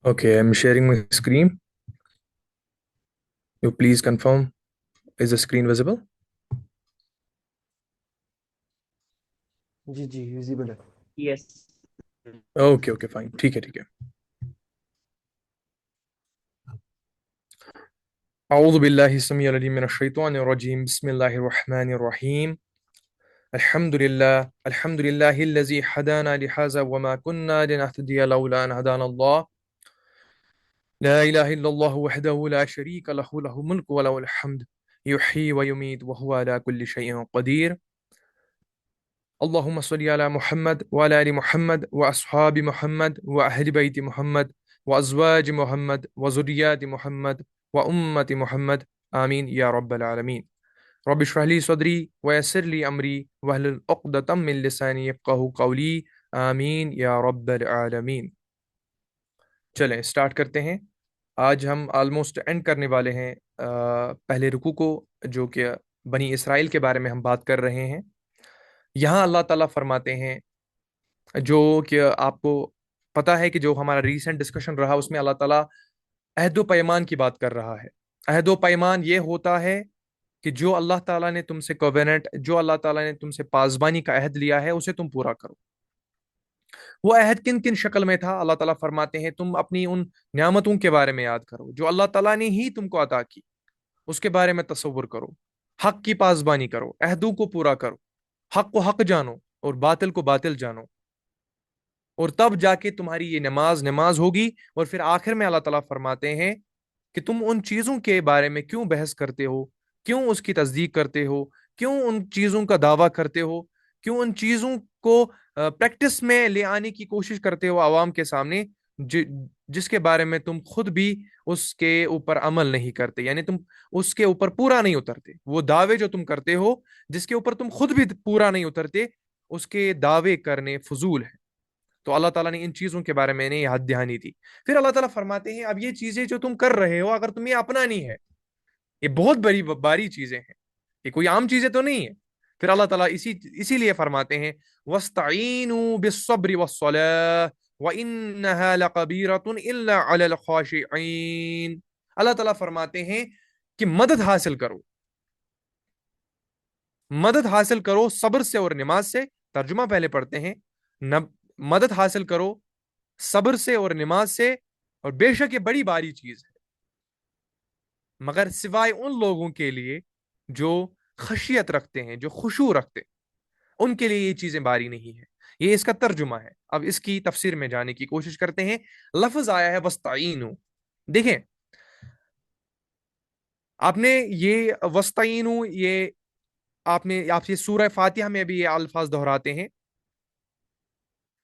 Okay, I'm sharing my screen. You please confirm. Is the screen visible? جی جی visible ہے. Yes. Okay, okay, fine. ٹھیک ہے ٹھیک ہے. اعوذ باللہ السمیع العلیم من الشیطان الرجیم. بسم اللہ الرحمن الرحیم. الحمد للہ الذی هدانا لهذا وما كنا لنهتدي لولا ان هدانا الله. لا اله الا الله وحده لا شريك له له الملك وله الحمد يحيي ويميت وهو على كل شيء قدير. اللهم صل على محمد وعلى آل محمد وأصحاب محمد وأهل بيت محمد وأزواج محمد وذريات محمد وأمة محمد آمين يا رب العالمين. رب اشرح لي صدري ويسر لي أمري واحلل عقدة من لساني يفقهوا قولي آمين يا رب العالمين. چلیں سٹارٹ کرتے ہیں. آج ہم آلموسٹ اینڈ کرنے والے ہیں پہلے رکوع کو، جو کہ بنی اسرائیل کے بارے میں ہم بات کر رہے ہیں. یہاں اللہ تعالیٰ فرماتے ہیں، جو کہ آپ کو پتہ ہے کہ جو ہمارا ریسنٹ ڈسکشن رہا اس میں اللہ تعالیٰ عہد و پیمان کی بات کر رہا ہے. عہد و پیمان یہ ہوتا ہے کہ جو اللہ تعالیٰ نے تم سے کووننٹ، جو اللہ تعالیٰ نے تم سے پاسبانی کا عہد لیا ہے اسے تم پورا کرو. وہ عہد کن کن شکل میں تھا؟ اللہ تعالیٰ فرماتے ہیں تم اپنی ان نعمتوں کے بارے میں یاد کرو جو اللہ تعالیٰ نے ہی تم کو عطا کی، اس کے بارے میں تصور کرو، حق کی پاسبانی کرو، عہدوں کو پورا کرو، حق کو حق جانو اور باطل کو باطل جانو، اور تب جا کے تمہاری یہ نماز ہوگی. اور پھر آخر میں اللہ تعالیٰ فرماتے ہیں کہ تم ان چیزوں کے بارے میں کیوں بحث کرتے ہو، کیوں اس کی تصدیق کرتے ہو، کیوں ان چیزوں کا دعویٰ کرتے ہو، کیوں ان چیزوں کو پریکٹس میں لے آنے کی کوشش کرتے ہو عوام کے سامنے، جس کے بارے میں تم خود بھی اس کے اوپر عمل نہیں کرتے، یعنی تم اس کے اوپر پورا نہیں اترتے. وہ دعوے جو تم کرتے ہو جس کے اوپر تم خود بھی پورا نہیں اترتے، اس کے دعوے کرنے فضول ہے. تو اللہ تعالیٰ نے ان چیزوں کے بارے میں نے یہ حد دہانی دی. پھر اللہ تعالیٰ فرماتے ہیں اب یہ چیزیں جو تم کر رہے ہو اگر تم یہ اپنانی ہے، یہ بہت باری چیزیں ہیں، یہ کوئی عام چیزیں تو نہیں ہے. پھر اللہ تعالیٰ اسی لیے فرماتے ہیں وَاسْتَعِینُوا بِالصَّبْرِ وَالصَّلَاةِ وَإِنَّهَا لَقَبِيرَةٌ إِلَّا عَلَى الْخَاشِعِينَ. اللہ تعالیٰ فرماتے ہیں کہ مدد حاصل کرو، مدد حاصل کرو صبر سے اور نماز سے. ترجمہ پہلے پڑھتے ہیں. مدد حاصل کرو صبر سے اور نماز سے، اور بے شک یہ بڑی باری چیز ہے، مگر سوائے ان لوگوں کے لیے جو خشیت رکھتے ہیں، جو خشوع رکھتے ہیں، ان کے لیے یہ چیزیں باری نہیں ہے. یہ اس کا ترجمہ ہے. اب اس کی تفسیر میں جانے کی کوشش کرتے ہیں. لفظ آیا ہے وستعینو. دیکھیں آپ نے یہ وستعینو، یہ آپ یہ سورہ فاتحہ میں بھی یہ الفاظ دہراتے ہیں،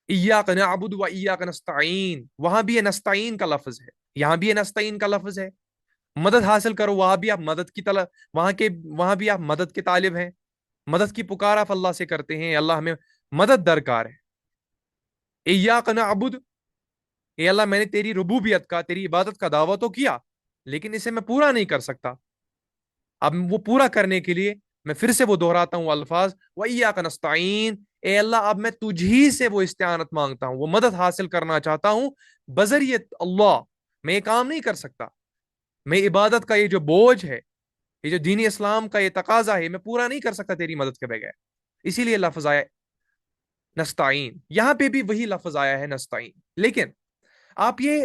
ایاک نعبد و ایاک نستعین. وہاں بھی یہ نستعین کا لفظ ہے، یہاں بھی یہ نستعین کا لفظ ہے. مدد حاصل کرو، وہاں بھی آپ مدد کی طلب، وہاں بھی آپ مدد کے طالب ہیں، مدد کی پکار آپ اللہ سے کرتے ہیں. اللہ ہمیں مدد درکار ہے. ایاک نعبد، اے اللہ میں نے تیری ربوبیت کا، تیری عبادت کا دعویٰ تو کیا لیکن اسے میں پورا نہیں کر سکتا. اب وہ پورا کرنے کے لیے میں پھر سے وہ دہراتا ہوں الفاظ وَإِيَّاكَ نَسْتَعِينَ. اے اللہ اب میں تجھی سے وہ استعانت مانگتا ہوں، وہ مدد حاصل کرنا چاہتا ہوں بذریعہ اللہ. میں یہ کام نہیں کر سکتا، میں عبادت کا یہ جو بوجھ ہے، یہ جو دین اسلام کا یہ تقاضا ہے، میں پورا نہیں کر سکتا تیری مدد کے بغیر. اسی لیے لفظ آیا نستعین. یہاں پہ بھی وہی لفظ آیا ہے نستعین. لیکن آپ یہ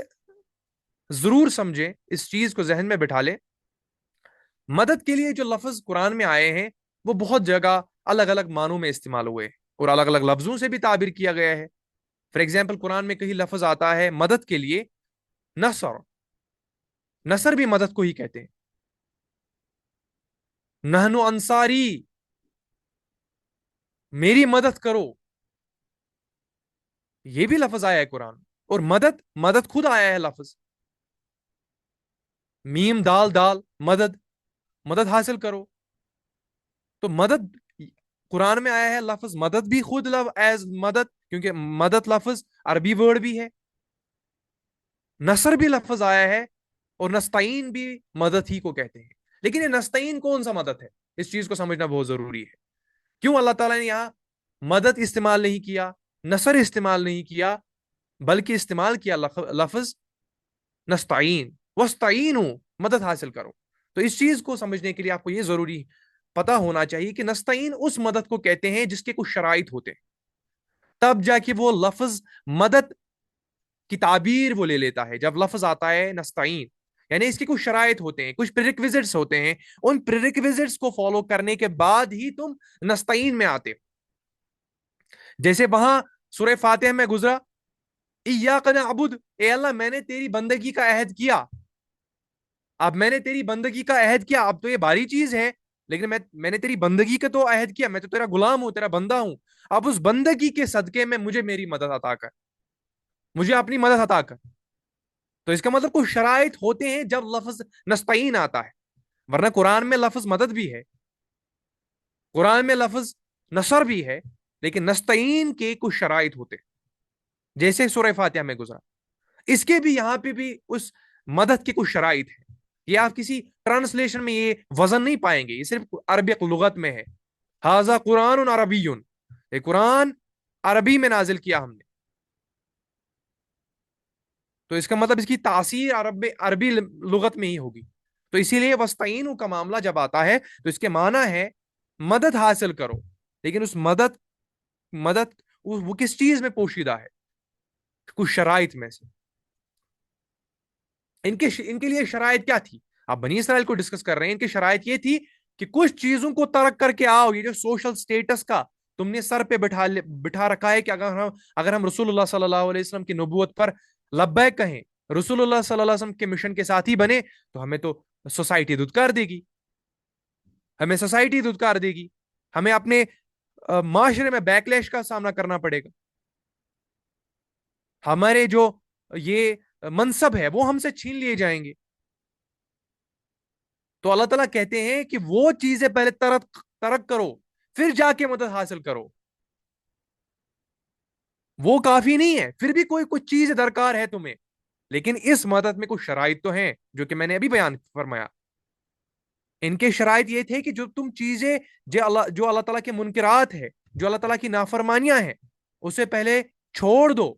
ضرور سمجھیں، اس چیز کو ذہن میں بٹھا لیں، مدد کے لیے جو لفظ قرآن میں آئے ہیں وہ بہت جگہ الگ الگ معنوں میں استعمال ہوئے اور الگ الگ لفظوں سے بھی تعبیر کیا گیا ہے. فار ایگزامپل قرآن میں کہیں لفظ آتا ہے مدد کے لیے نصر. نصر بھی مدد کو ہی کہتے ہیں. نحن انصاری، میری مدد کرو، یہ بھی لفظ آیا ہے قرآن. اور مدد خود آیا ہے لفظ، میم دال دال، مدد حاصل کرو. تو مدد قرآن میں آیا ہے لفظ مدد بھی خود ایز مدد، کیونکہ مدد لفظ عربی ورڈ بھی ہے. نصر بھی لفظ آیا ہے، اور نستعین بھی مدد ہی کو کہتے ہیں. لیکن یہ نستعین کون سا مدد ہے، اس چیز کو سمجھنا بہت ضروری ہے. کیوں اللہ تعالیٰ نے یہاں مدد استعمال نہیں کیا، نصر استعمال نہیں کیا، بلکہ استعمال کیا لفظ نستعین وستعینوا، مدد حاصل کرو. تو اس چیز کو سمجھنے کے لیے آپ کو یہ ضروری پتا ہونا چاہیے کہ نستعین اس مدد کو کہتے ہیں جس کے کچھ شرائط ہوتے ہیں، تب جا کے وہ لفظ مدد کی تعبیر وہ لے لیتا ہے. جب لفظ آتا ہے نستعین، یعنی اس کے کچھ شرائط ہوتے ہیں، کچھ پریریکویزٹس ہوتے ہیں، ان پریریکویزٹس کو فالو کرنے کے بعد ہی تم نستعین میں آتے. جیسے وہاں سورہ فاتح میں گزرا، ایاک نعبد، اے اللہ میں نے تیری بندگی کا عہد کیا. اب میں نے تیری بندگی کا عہد کیا، اب تو یہ بھاری چیز ہے، لیکن میں نے تیری بندگی کا تو عہد کیا، میں تو تیرا غلام ہوں، تیرا بندہ ہوں. اب اس بندگی کے صدقے میں مجھے میری مدد عطا کر، مجھے اپنی مدد عطا کر. تو اس کا مطلب کچھ شرائط ہوتے ہیں جب لفظ نستعین آتا ہے، ورنہ قرآن میں لفظ مدد بھی ہے، قرآن میں لفظ نصر بھی ہے، لیکن نستعین کے کچھ شرائط ہوتے ہیں جیسے سورہ فاتحہ میں گزرا. اس کے بھی یہاں پہ بھی اس مدد کے کچھ شرائط ہیں. یہ آپ کسی ٹرانسلیشن میں یہ وزن نہیں پائیں گے، یہ صرف عربی لغت میں ہے. ہاذا قرآن عربی، یہ قرآن عربی میں نازل کیا ہم نے. تو اس کا مطلب اس کی تاثیر عربی لغت میں ہی ہوگی. تو اسی لیے وستعین کا معاملہ جب آتا ہے تو اس کے معنی ہے مدد حاصل کرو، لیکن اس مدد وہ کس چیز میں پوشیدہ ہے؟ کچھ شرائط میں سے. ان کے لیے شرائط کیا تھی؟ آپ بنی اسرائیل کو ڈسکس کر رہے ہیں. ان کی شرائط یہ تھی کہ کچھ چیزوں کو ترک کر کے آؤ. یہ جو سوشل سٹیٹس کا تم نے سر پہ بٹھا رکھا ہے کہ اگر ہم رسول اللہ صلی اللہ علیہ وسلم کی نبوت پر لبیک کہیں، رسول اللہ صلی اللہ علیہ وسلم کے مشن کے ساتھی بنے، تو ہمیں تو سوسائٹی دھتکار دے گی، ہمیں سوسائٹی دھتکار دے گی، ہمیں اپنے معاشرے میں بیکلیش کا سامنا کرنا پڑے گا، ہمارے جو یہ منصب ہے وہ ہم سے چھین لیے جائیں گے. تو اللہ تعالیٰ کہتے ہیں کہ وہ چیزیں پہلے ترک کرو، پھر جا کے مدد حاصل کرو. وہ کافی نہیں ہے، پھر بھی کوئی کچھ چیز درکار ہے تمہیں، لیکن اس مدد میں کچھ شرائط تو ہیں جو کہ میں نے ابھی بیان فرمایا. ان کے شرائط یہ تھے کہ جو تم چیزیں جو اللہ تعالیٰ کے منکرات ہے، جو اللہ تعالیٰ کی نافرمانیاں ہیں، اسے پہلے چھوڑ دو،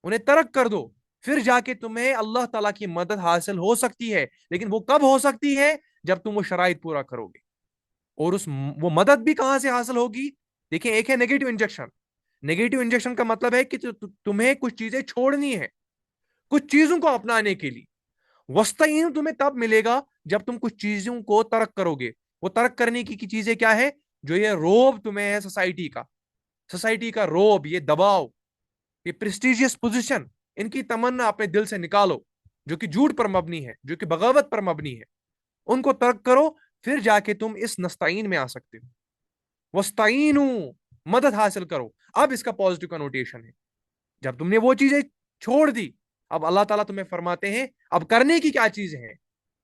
انہیں ترک کر دو، پھر جا کے تمہیں اللہ تعالیٰ کی مدد حاصل ہو سکتی ہے. لیکن وہ کب ہو سکتی ہے؟ جب تم وہ شرائط پورا کرو گے. اور وہ مدد بھی کہاں سے حاصل ہوگی؟ دیکھیں، ایک ہے نیگیٹو انجیکشن. نیگیٹو انجیکشن کا مطلب ہے کہ تمہیں کچھ چیزیں چھوڑنی ہے کچھ چیزوں کو اپنانے کے لیے. وسطین تمہیں تب ملے گا جب تم کچھ چیزوں کو ترک کرو گے. وہ ترک کرنے کی چیزیں کیا ہے؟ جو یہ روب تمہیں ہے سوسائٹی کا روب، یہ دباؤ، یہ پریسٹیجیس پوزیشن، ان کی تمنا اپنے دل سے نکالو جو کہ جھوٹ پر مبنی ہے، جو کہ بغاوت پر مبنی ہے. ان کو ترک کرو، پھر جا کے تم اس نستعین میں آ سکتے ہو. وستعینو، مدد حاصل کرو. اب اس کا پازیٹو کنوٹیشن ہے، جب تم نے وہ چیزیں چھوڑ دی، اب اللہ تعالیٰ تمہیں فرماتے ہیں اب کرنے کی کیا چیزیں ہیں؟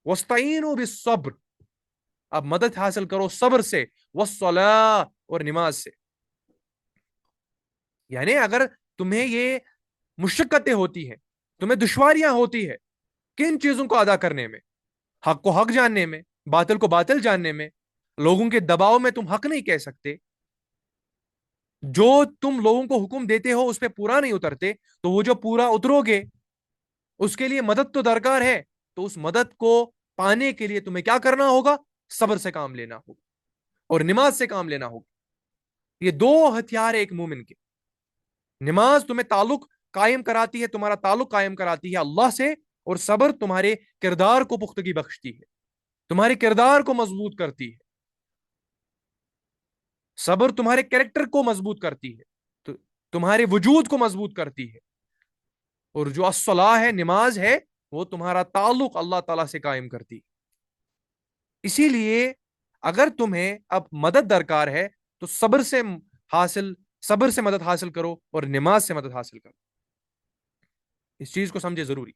وستعینو بالصبر، اب مدد حاصل کرو صبر سے، والصلاۃ، اور نماز سے. یعنی اگر تمہیں یہ مشقتیں ہوتی ہیں، تمہیں دشواریاں ہوتی ہے کن چیزوں کو ادا کرنے میں؟ حق کو حق جاننے میں، باطل کو باطل جاننے میں. لوگوں کے دباؤ میں تم حق نہیں کہہ سکتے، جو تم لوگوں کو حکم دیتے ہو اس پہ پورا نہیں اترتے، تو وہ جو پورا اترو گے اس کے لیے مدد تو درکار ہے. تو اس مدد کو پانے کے لیے تمہیں کیا کرنا ہوگا؟ صبر سے کام لینا ہوگا اور نماز سے کام لینا ہوگا. یہ دو ہتھیار ہے ایک مومن کے. نماز تمہیں تعلق قائم کراتی ہے، تمہارا تعلق قائم کراتی ہے اللہ سے، اور صبر تمہارے کردار کو پختگی بخشتی ہے، تمہارے کردار کو مضبوط کرتی ہے. صبر تمہارے کریکٹر کو مضبوط کرتی ہے، تو تمہارے وجود کو مضبوط کرتی ہے. اور جو الصلاح ہے، نماز ہے، وہ تمہارا تعلق اللہ تعالیٰ سے قائم کرتی. اسی لیے اگر تمہیں اب مدد درکار ہے تو صبر سے مدد حاصل کرو اور نماز سے مدد حاصل کرو. اس چیز کو سمجھے ضروری.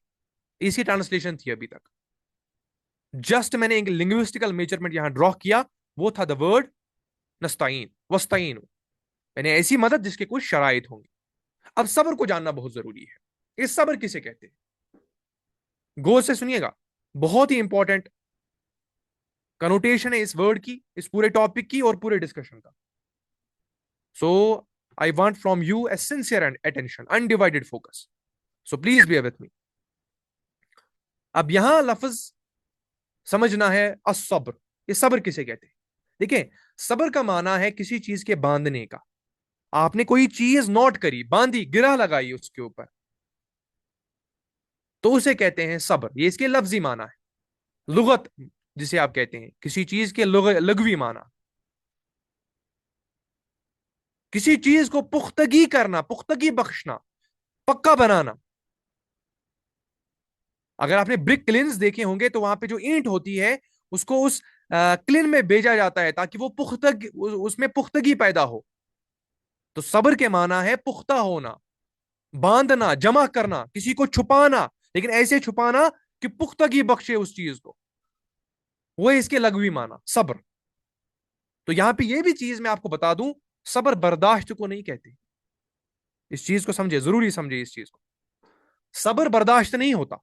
اسی ٹرانسلیشن تھی ابھی تک. جسٹ میں نے ایک لنگوسٹیکل میجرمنٹ یہاں ڈرا کیا، وہ تھا دا ورڈ نستعین، وستعین، یعنی ایسی مدد جس کے کچھ شرائط ہوں گی. اب صبر کو جاننا بہت ضروری ہے. اس صبر کسے کہتے ہیں؟ غور سے سنیے گا، بہت ہی انپورٹنٹ کنوٹیشن ہے اس ورڈ کی، اس پورے ٹاپک کی اور پورے ڈسکشن کا. So I want from you a sincere attention, undivided focus. So please be with me. اب یہاں لفظ سمجھنا ہے الصبر. یہ صبر کسے کہتے ہیں؟ دیکھیں، صبر کا معنی ہے کسی چیز کے باندھنے کا. آپ نے کوئی چیز نوٹ کری، باندھی، گرہ لگائی اس کے اوپر، تو اسے کہتے ہیں صبر. یہ اس کے لفظی معنی ہے. لغت جسے آپ کہتے ہیں کسی چیز کے لغوی معنی، کسی چیز کو پختگی کرنا، پختگی بخشنا، پکا بنانا. اگر آپ نے برک کلنز دیکھے ہوں گے تو وہاں پہ جو اینٹ ہوتی ہے اس کو اس کلن میں بھیجا جاتا ہے تاکہ وہ اس میں پختگی پیدا ہو. تو صبر کے معنی ہے پختہ ہونا، باندھنا، جمع کرنا، کسی کو چھپانا، لیکن ایسے چھپانا کہ پختگی بخشے اس چیز کو. وہ اس کے لغوی معنی صبر. تو یہاں پہ یہ بھی چیز میں آپ کو بتا دوں، صبر برداشت کو نہیں کہتے. اس چیز کو سمجھے، ضروری سمجھے اس چیز کو. صبر برداشت نہیں ہوتا.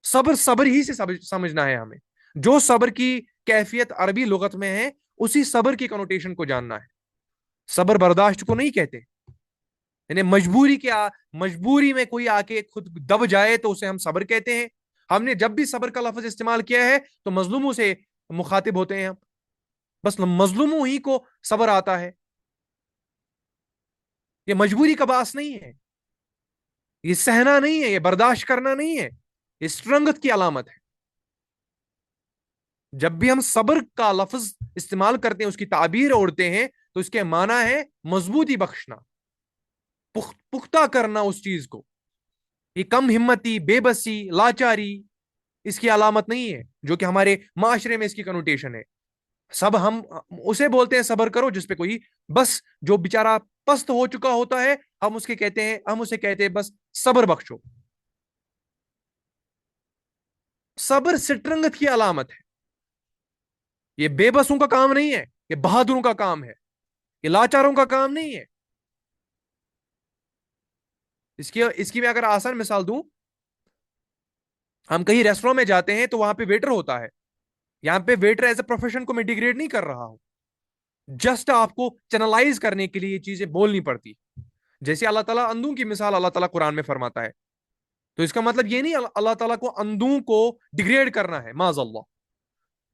صبر صبر ہی سے سمجھنا ہے ہمیں. جو صبر کی کیفیت عربی لغت میں ہے اسی صبر کی کنوٹیشن کو جاننا ہے. صبر برداشت کو نہیں کہتے. یعنی مجبوری میں کوئی آ کے خود دب جائے تو اسے ہم صبر کہتے ہیں. ہم نے جب بھی صبر کا لفظ استعمال کیا ہے تو مظلوموں سے مخاطب ہوتے ہیں ہم. بس مظلوموں ہی کو صبر آتا ہے. یہ مجبوری کا باعث نہیں ہے، یہ سہنا نہیں ہے، یہ برداشت کرنا نہیں ہے، یہ اسٹرنگتھ کی علامت ہے. جب بھی ہم صبر کا لفظ استعمال کرتے ہیں، اس کی تعبیر اوڑھتے ہیں، تو اس کے معنی ہے مضبوطی بخشنا، پختہ کرنا اس چیز کو. یہ کم ہمتی، بے بسی، لاچاری اس کی علامت نہیں ہے جو کہ ہمارے معاشرے میں اس کی کنوٹیشن ہے. ہم اسے بولتے ہیں صبر کرو جس پہ کوئی بس جو بیچارہ پست ہو چکا ہوتا ہے، ہم اسے کہتے ہیں بس صبر بخشو. صبر سٹرنگت کی علامت ہے. یہ بے بسوں کا کام نہیں ہے، یہ بہادروں کا کام ہے، یہ لاچاروں کا کام نہیں ہے. اس کی میں اگر آسان مثال دوں، ہم کہیں ریسٹورینٹ میں جاتے ہیں تو وہاں پہ ویٹر ہوتا ہے. یہاں پہ ویٹر ایز اے پروفیشن کو میں ڈیگریڈ نہیں کر رہا ہوں، جسٹ آپ کو چینلائز کرنے کے لیے یہ چیزیں بولنی پڑتی. جیسے اللہ تعالیٰ اندوں کی مثال اللہ تعالیٰ قرآن میں فرماتا ہے، تو اس کا مطلب یہ نہیں اللہ تعالیٰ کو اندوں کو ڈیگریڈ کرنا ہے، معاذ اللہ.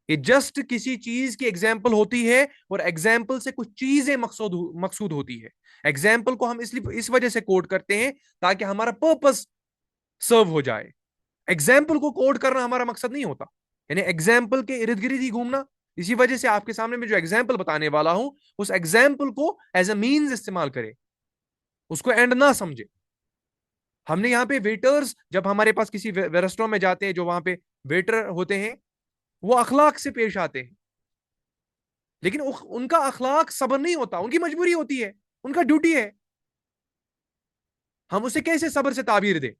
یہ جسٹ کسی چیز کی ایگزامپل ہوتی ہے، اور ایگزامپل سے کچھ چیزیں مقصود ہوتی ہے. ایگزامپل کو ہم اس وجہ سے کوٹ کرتے ہیں تاکہ ہمارا پرپس سرو ہو جائے. ایگزامپل کو کوٹ کرنا ہمارا مقصد نہیں ہوتا. یعنی ایگزامپل کے ارد گرد ہی گھومنا. اسی وجہ سے آپ کے سامنے میں جو ایگزامپل بتانے والا ہوں اس ایگزامپل کو ایز اے مینز استعمال کرے، اس کو اینڈ نہ سمجھے. ہم نے یہاں پہ ویٹرز جب ہمارے پاس کسی ریسٹورینٹ میں جاتے ہیں، جو وہاں پہ ویٹر ہوتے ہیں وہ اخلاق سے پیش آتے ہیں، لیکن ان کا اخلاق صبر نہیں ہوتا، ان کی مجبوری ہوتی ہے، ان کا ڈیوٹی ہے. ہم اسے کیسے صبر سے تعبیر دیں؟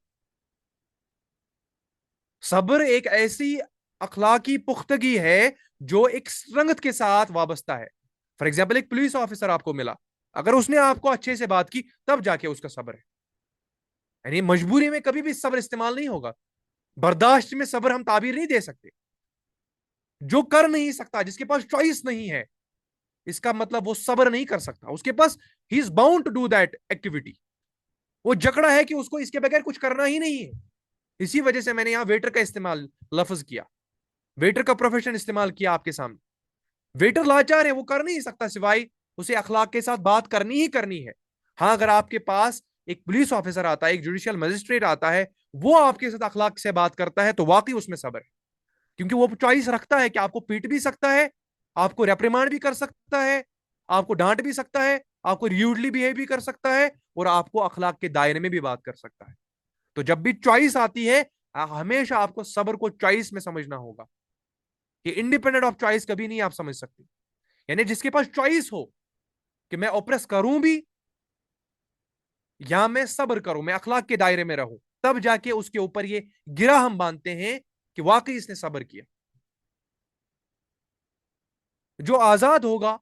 صبر ایک ایسی اخلاقی پختگی ہے جو ایک سرنگت کے ساتھ وابستہ ہے. فار ایگزامپل ایک پولیس آفیسر آپ کو ملا، اگر اس نے آپ کو اچھے سے بات کی تب جا کے اس کا صبر ہے. یعنی مجبوری میں کبھی بھی صبر استعمال نہیں ہوگا. برداشت میں صبر ہم تعبیر نہیں دے سکتے. جو کر نہیں سکتا، جس کے پاس چوائس نہیں ہے، اس کا مطلب وہ صبر نہیں کر سکتا. اس کے پاس ہی is bound to do that activity. وہ جکڑا ہے کہ اس کو اس کے بغیر کچھ کرنا ہی نہیں ہے. اسی وجہ سے میں نے یہاں ویٹر کا استعمال لفظ کیا، ویٹر کا پروفیشن استعمال کیا آپ کے سامنے. ویٹر لاچار ہے، وہ کر نہیں سکتا سوائے اسے اخلاق کے ساتھ بات کرنی ہی کرنی ہے. ہاں، اگر آپ کے پاس ایک پولیس آفیسر آتا ہے، ایک جوڈیشل مجسٹریٹ آتا ہے، وہ آپ کے ساتھ اخلاق سے بات کرتا ہے تو واقعی اس میں صبر ہے. کیونکہ وہ چوائس رکھتا ہے کہ آپ کو پیٹ بھی سکتا ہے، آپ کو ریپریمانڈ بھی کر سکتا ہے، آپ کو ڈانٹ بھی سکتا ہے، آپ کو ریوڈلی بہیو بھی کر سکتا ہے، اور آپ کو اخلاق کے دائرے میں بھی بات کر سکتا ہے. تو جب بھی چوائس آتی ہے ہمیشہ آپ کو صبر کو چوائس میں سمجھنا ہوگا. یہ انڈیپینڈنٹ آف چوائس کبھی نہیں آپ سمجھ سکتے. یعنی جس کے پاس چوائس ہو کہ میں اوپریس کروں بھی یا میں صبر کروں، میں اخلاق کے دائرے میں رہوں، تب جا کے اس کے اوپر یہ گرہ ہم باندھتے ہیں کہ واقعی اس نے صبر کیا. جو آزاد ہوگا،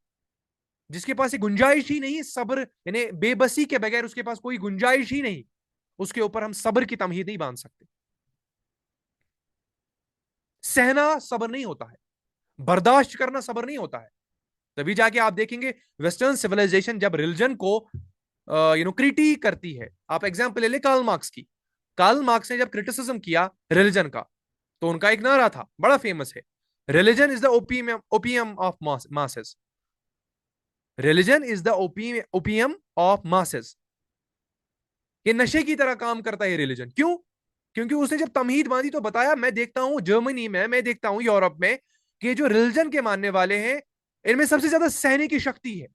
جس کے پاس گنجائش ہی نہیں صبر، یعنی بے بسی کے بغیر اس کے پاس کوئی گنجائش ہی نہیں، اس کے اوپر ہم صبر کی تمہید نہیں باندھ سکتے. سہنا صبر نہیں ہوتا ہے، برداشت کرنا صبر نہیں ہوتا ہے. تبھی جا کے آپ دیکھیں گے ویسٹرن سیولائزیشن جب ریلیجن کو کریٹی کرتی ہے. آپ ایگزامپل لے لیں کارل مارکس کی. کارل مارکس نے جب کرٹیسزم کیا ریلیجن کا، تو ان کا ایک نعرہ تھا بڑا فیمس ہے, religion is the opium of masses, religion is the opium of masses, یہ نشے کی طرح کام کرتا ہے ریلیجن. کیوں؟ کیونکہ اس نے جب تمہید باندھی تو بتایا, میں دیکھتا ہوں جرمنی میں دیکھتا ہوں یورپ میں کہ جو ریلیجن کے ماننے والے ہیں ان میں سب سے زیادہ سہنے کی شکتی ہے.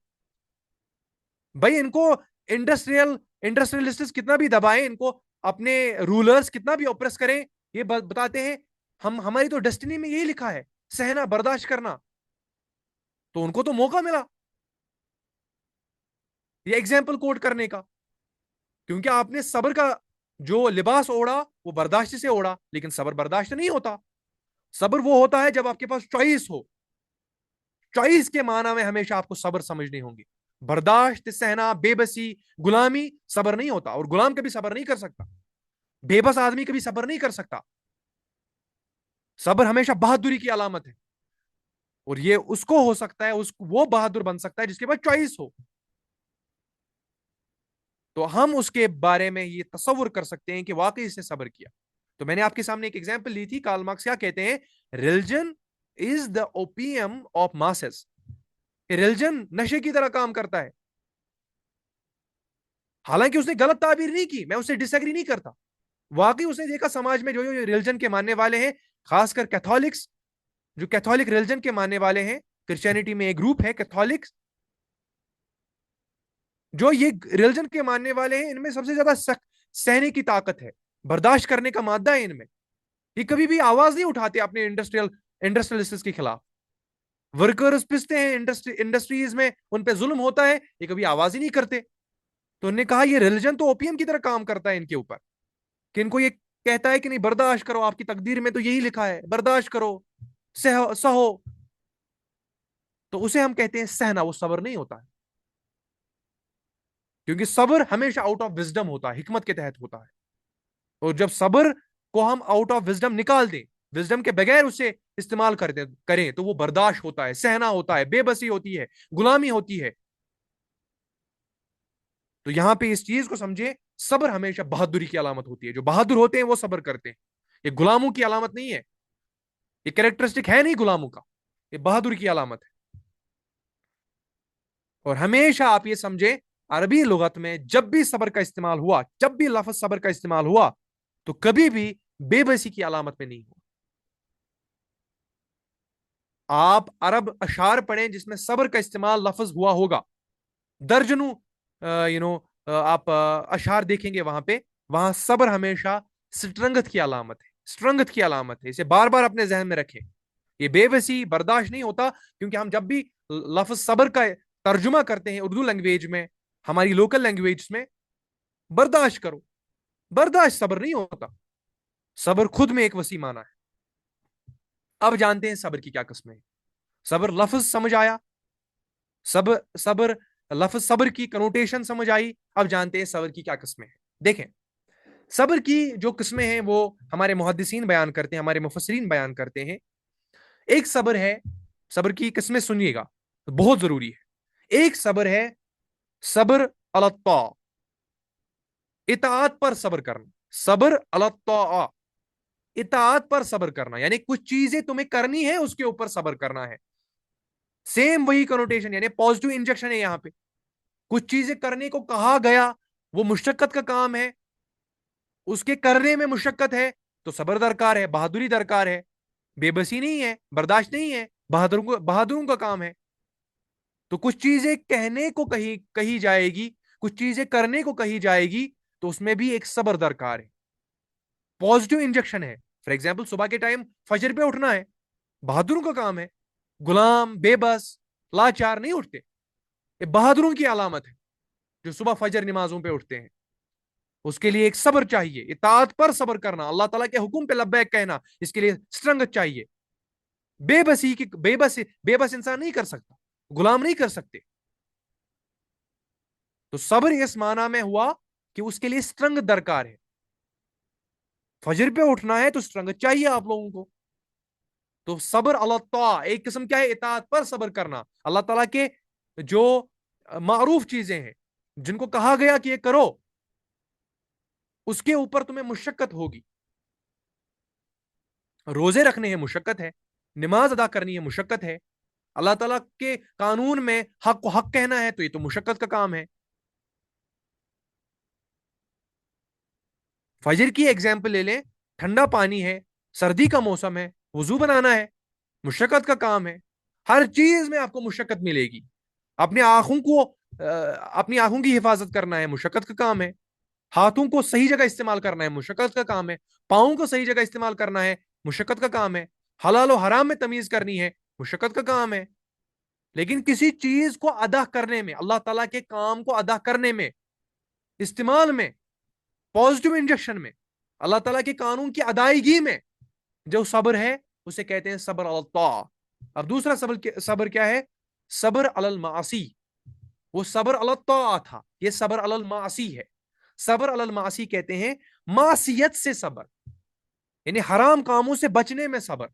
بھائی ان کو انڈسٹریلسٹ کتنا بھی دبائیں, ان کو اپنے رولرز کتنا بھی اوپریس کریں, یہ بتاتے ہیں ہماری تو ڈیسٹینی میں یہی لکھا ہے, سہنا, برداشت کرنا. تو ان کو تو موقع ملا یہ ایگزامپل کوٹ کرنے کا, کیونکہ آپ نے صبر کا جو لباس اوڑا وہ برداشت سے اوڑا, لیکن صبر برداشت نہیں ہوتا. صبر وہ ہوتا ہے جب آپ کے پاس چوائس ہو. چوائس کے معنی میں ہمیشہ آپ کو صبر سمجھنے ہوں گے. برداشت, سہنا, بے بسی, غلامی صبر نہیں ہوتا, اور غلام کبھی صبر نہیں کر سکتا, بے بس آدمی کبھی صبر نہیں کر سکتا. صبر ہمیشہ بہادری کی علامت ہے, اور یہ اس کو ہو سکتا ہے, وہ بہادر بن سکتا ہے جس کے پاس چوائس ہو. تو ہم اس کے بارے میں یہ تصور کر سکتے ہیں کہ واقعی اس نے صبر کیا. تو میں نے آپ کے سامنے ایک ایگزامپل لی تھی, کارل مارکس کیا کہتے ہیں, religion is the opium of masses, religion نشے کی طرح کام کرتا ہے. حالانکہ اس نے غلط تعبیر نہیں کی, میں اس سے ڈس ایگری نہیں کرتا. واقعی اس نے دیکھا سماج میں جو ریلیجن کے ماننے والے ہیں, خاص کر کیتھولکس, جو کیتھولک ریلیجن کے ماننے والے ہیں, کرسچینٹی میں ایک گروپ ہے کیتھولکس, جو یہ ریلیجن کے ماننے والے ہیں, ان میں سب سے زیادہ سہنے کی طاقت ہے, برداشت کرنے کا مادہ ہے ان میں. یہ کبھی بھی آواز نہیں اٹھاتے اپنے انڈسٹریلسٹ کے خلاف. ورکرز پستے ہیں انڈسٹریز میں, ان پہ ظلم ہوتا ہے, یہ کبھی آواز ہی نہیں کرتے. تو انہوں نے کہا یہ ریلیجن تو اوپیم کی طرح کام کرتا ہے ان کے اوپر, کہ ان کو یہ کہتا ہے کہ نہیں برداشت کرو, آپ کی تقدیر میں تو یہی لکھا ہے, برداشت کرو, سہو. تو اسے ہم کہتے ہیں سہنا, وہ صبر نہیں ہوتا ہے, کیونکہ صبر ہمیشہ آؤٹ آف وزڈم ہوتا ہے, حکمت کے تحت ہوتا ہے. اور جب صبر کو ہم آؤٹ آف وزڈم نکال دیں, وزڈم کے بغیر اسے استعمال کریں, تو وہ برداشت ہوتا ہے, سہنا ہوتا ہے, بے بسی ہوتی ہے, غلامی ہوتی ہے. تو یہاں پہ اس چیز کو سمجھے, صبر ہمیشہ بہادری کی علامت ہوتی ہے. جو بہادر ہوتے ہیں وہ صبر کرتے ہیں, یہ غلاموں کی علامت نہیں ہے, یہ کریکٹرسٹک ہے نہیں غلاموں کا, یہ بہادر کی علامت ہے. اور ہمیشہ آپ یہ سمجھیں, عربی لغت میں جب بھی صبر کا استعمال ہوا, جب بھی لفظ صبر کا استعمال ہوا, تو کبھی بھی بے بسی کی علامت میں نہیں ہوا. آپ عرب اشعار پڑھیں جس میں صبر کا استعمال لفظ ہوا ہوگا, درجنوں آپ اشعار دیکھیں گے وہاں پہ, وہاں صبر ہمیشہ سٹرنگت کی علامت ہے, سٹرنگت کی علامت ہے. اسے بار بار اپنے ذہن میں رکھیں. یہ بے بسی, برداشت نہیں ہوتا, کیونکہ ہم جب بھی لفظ صبر کا ترجمہ کرتے ہیں اردو لینگویج میں, ہماری لوکل لینگویج میں, برداشت کرو, برداشت صبر نہیں ہوتا. صبر خود میں ایک وسیع معنی ہے. اب جانتے ہیں صبر کی کیا قسمیں ہیں. صبر لفظ سمجھ آیا, صبر لفظ صبر کی کنوٹیشن سمجھ آئی. اب جانتے ہیں صبر کی کیا قسمیں ہیں. دیکھیں, صبر کی جو قسمیں ہیں وہ ہمارے محدثین بیان کرتے ہیں, ہمارے مفسرین بیان کرتے ہیں. ایک صبر ہے, صبر کی قسمیں سنیے گا, بہت ضروری ہے. ایک صبر ہے صبر علی الطاع, اطاعت پر صبر کرنا. صبر علی الطاع, اطاعت پر صبر کرنا, یعنی کچھ چیزیں تمہیں کرنی ہے, اس کے اوپر صبر کرنا ہے. سیم وہی کنوٹیشن, یعنی پازیٹو انجیکشن ہے یہاں پہ. کچھ چیزیں کرنے کو کہا گیا, وہ مشقت کا کام ہے, اس کے کرنے میں مشقت ہے, تو صبر درکار ہے, بہادری درکار ہے. بے بسی نہیں ہے, برداشت نہیں ہے, بہادروں کا کام ہے. تو کچھ چیزیں کہنے کو کہی جائے گی, کچھ چیزیں کرنے کو کہی جائے گی, تو اس میں بھی ایک صبر درکار ہے, پازیٹو انجیکشن ہے. فار ایگزامپل صبح کے ٹائم فجر پہ اٹھنا ہے, بہادروں کا کام ہے. غلام, بے بس, لاچار نہیں اٹھتے. یہ بہادروں کی علامت ہے جو صبح فجر نمازوں پہ اٹھتے ہیں. اس کے لیے ایک صبر چاہیے, اطاعت پر صبر کرنا, اللہ تعالیٰ کے حکم پہ لبیک کہنا, اس کے لیے سٹرنگت چاہیے. بے بس انسان نہیں کر سکتا, غلام نہیں کر سکتے. تو صبر اس معنی میں ہوا کہ اس کے لیے سٹرنگت درکار ہے. فجر پہ اٹھنا ہے تو سٹرنگت چاہیے آپ لوگوں کو. تو صبر علی الطاع ایک قسم کیا ہے, اطاعت پر صبر کرنا. اللہ تعالیٰ کے جو معروف چیزیں ہیں, جن کو کہا گیا کہ یہ کرو, اس کے اوپر تمہیں مشقت ہوگی. روزے رکھنے ہیں مشقت ہے, نماز ادا کرنی ہے مشقت ہے, اللہ تعالیٰ کے قانون میں حق کو حق کہنا ہے تو یہ تو مشقت کا کام ہے. فجر کی ایگزامپل لے لیں, ٹھنڈا پانی ہے, سردی کا موسم ہے, وضو بنانا ہے, مشقت کا کام ہے. ہر چیز میں آپ کو مشقت ملے گی. اپنی آنکھوں کو اپنی آنکھوں کی حفاظت کرنا ہے مشقت کا کام ہے. ہاتھوں کو صحیح جگہ استعمال کرنا ہے مشقت کا کام ہے. پاؤں کو صحیح جگہ استعمال کرنا ہے مشقت کا کام ہے. حلال و حرام میں تمیز کرنی ہے مشقت کا کام ہے. لیکن کسی چیز کو ادا کرنے میں, اللہ تعالیٰ کے کام کو ادا کرنے میں, استعمال میں, پازیٹو انجیکشن میں, اللہ تعالیٰ کے قانون کی ادائیگی میں جو صبر ہے اسے کہتے ہیں صبر علی الطاعہ. اب دوسرا صبر کیا ہے؟ صبر علی المعاصی. وہ صبر علی الطاعہ تھا, یہ صبر علی المعاصی ہے. صبر علی المعاصی کہتے ہیں معصیت سے صبر, یعنی حرام کاموں سے بچنے میں صبر.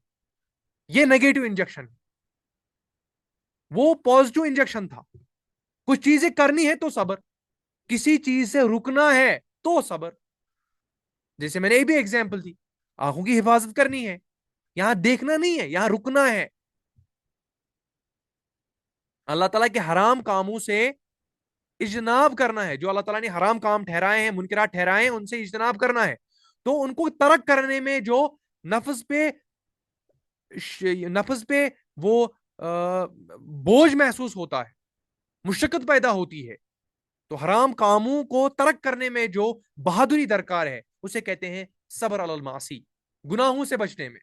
یہ نیگیٹو انجیکشن, وہ پازیٹو انجیکشن تھا. کچھ چیزیں کرنی ہے تو صبر, کسی چیز سے رکنا ہے تو صبر. جیسے میں نے یہ بھی ایگزامپل دی, آنکھوں کی حفاظت کرنی ہے, یہاں دیکھنا نہیں ہے, یہاں رکنا ہے. اللہ تعالیٰ کے حرام کاموں سے اجتناب کرنا ہے. جو اللہ تعالیٰ نے حرام کام ٹھہرائے ہیں, منکرات ٹھہرائے ہیں, ان سے اجتناب کرنا ہے. تو ان کو ترک کرنے میں جو نفس پہ وہ بوجھ محسوس ہوتا ہے, مشقت پیدا ہوتی ہے, تو حرام کاموں کو ترک کرنے میں جو بہادری درکار ہے اسے کہتے ہیں صبر علی المعاصی, گناہوں سے بچنے میں.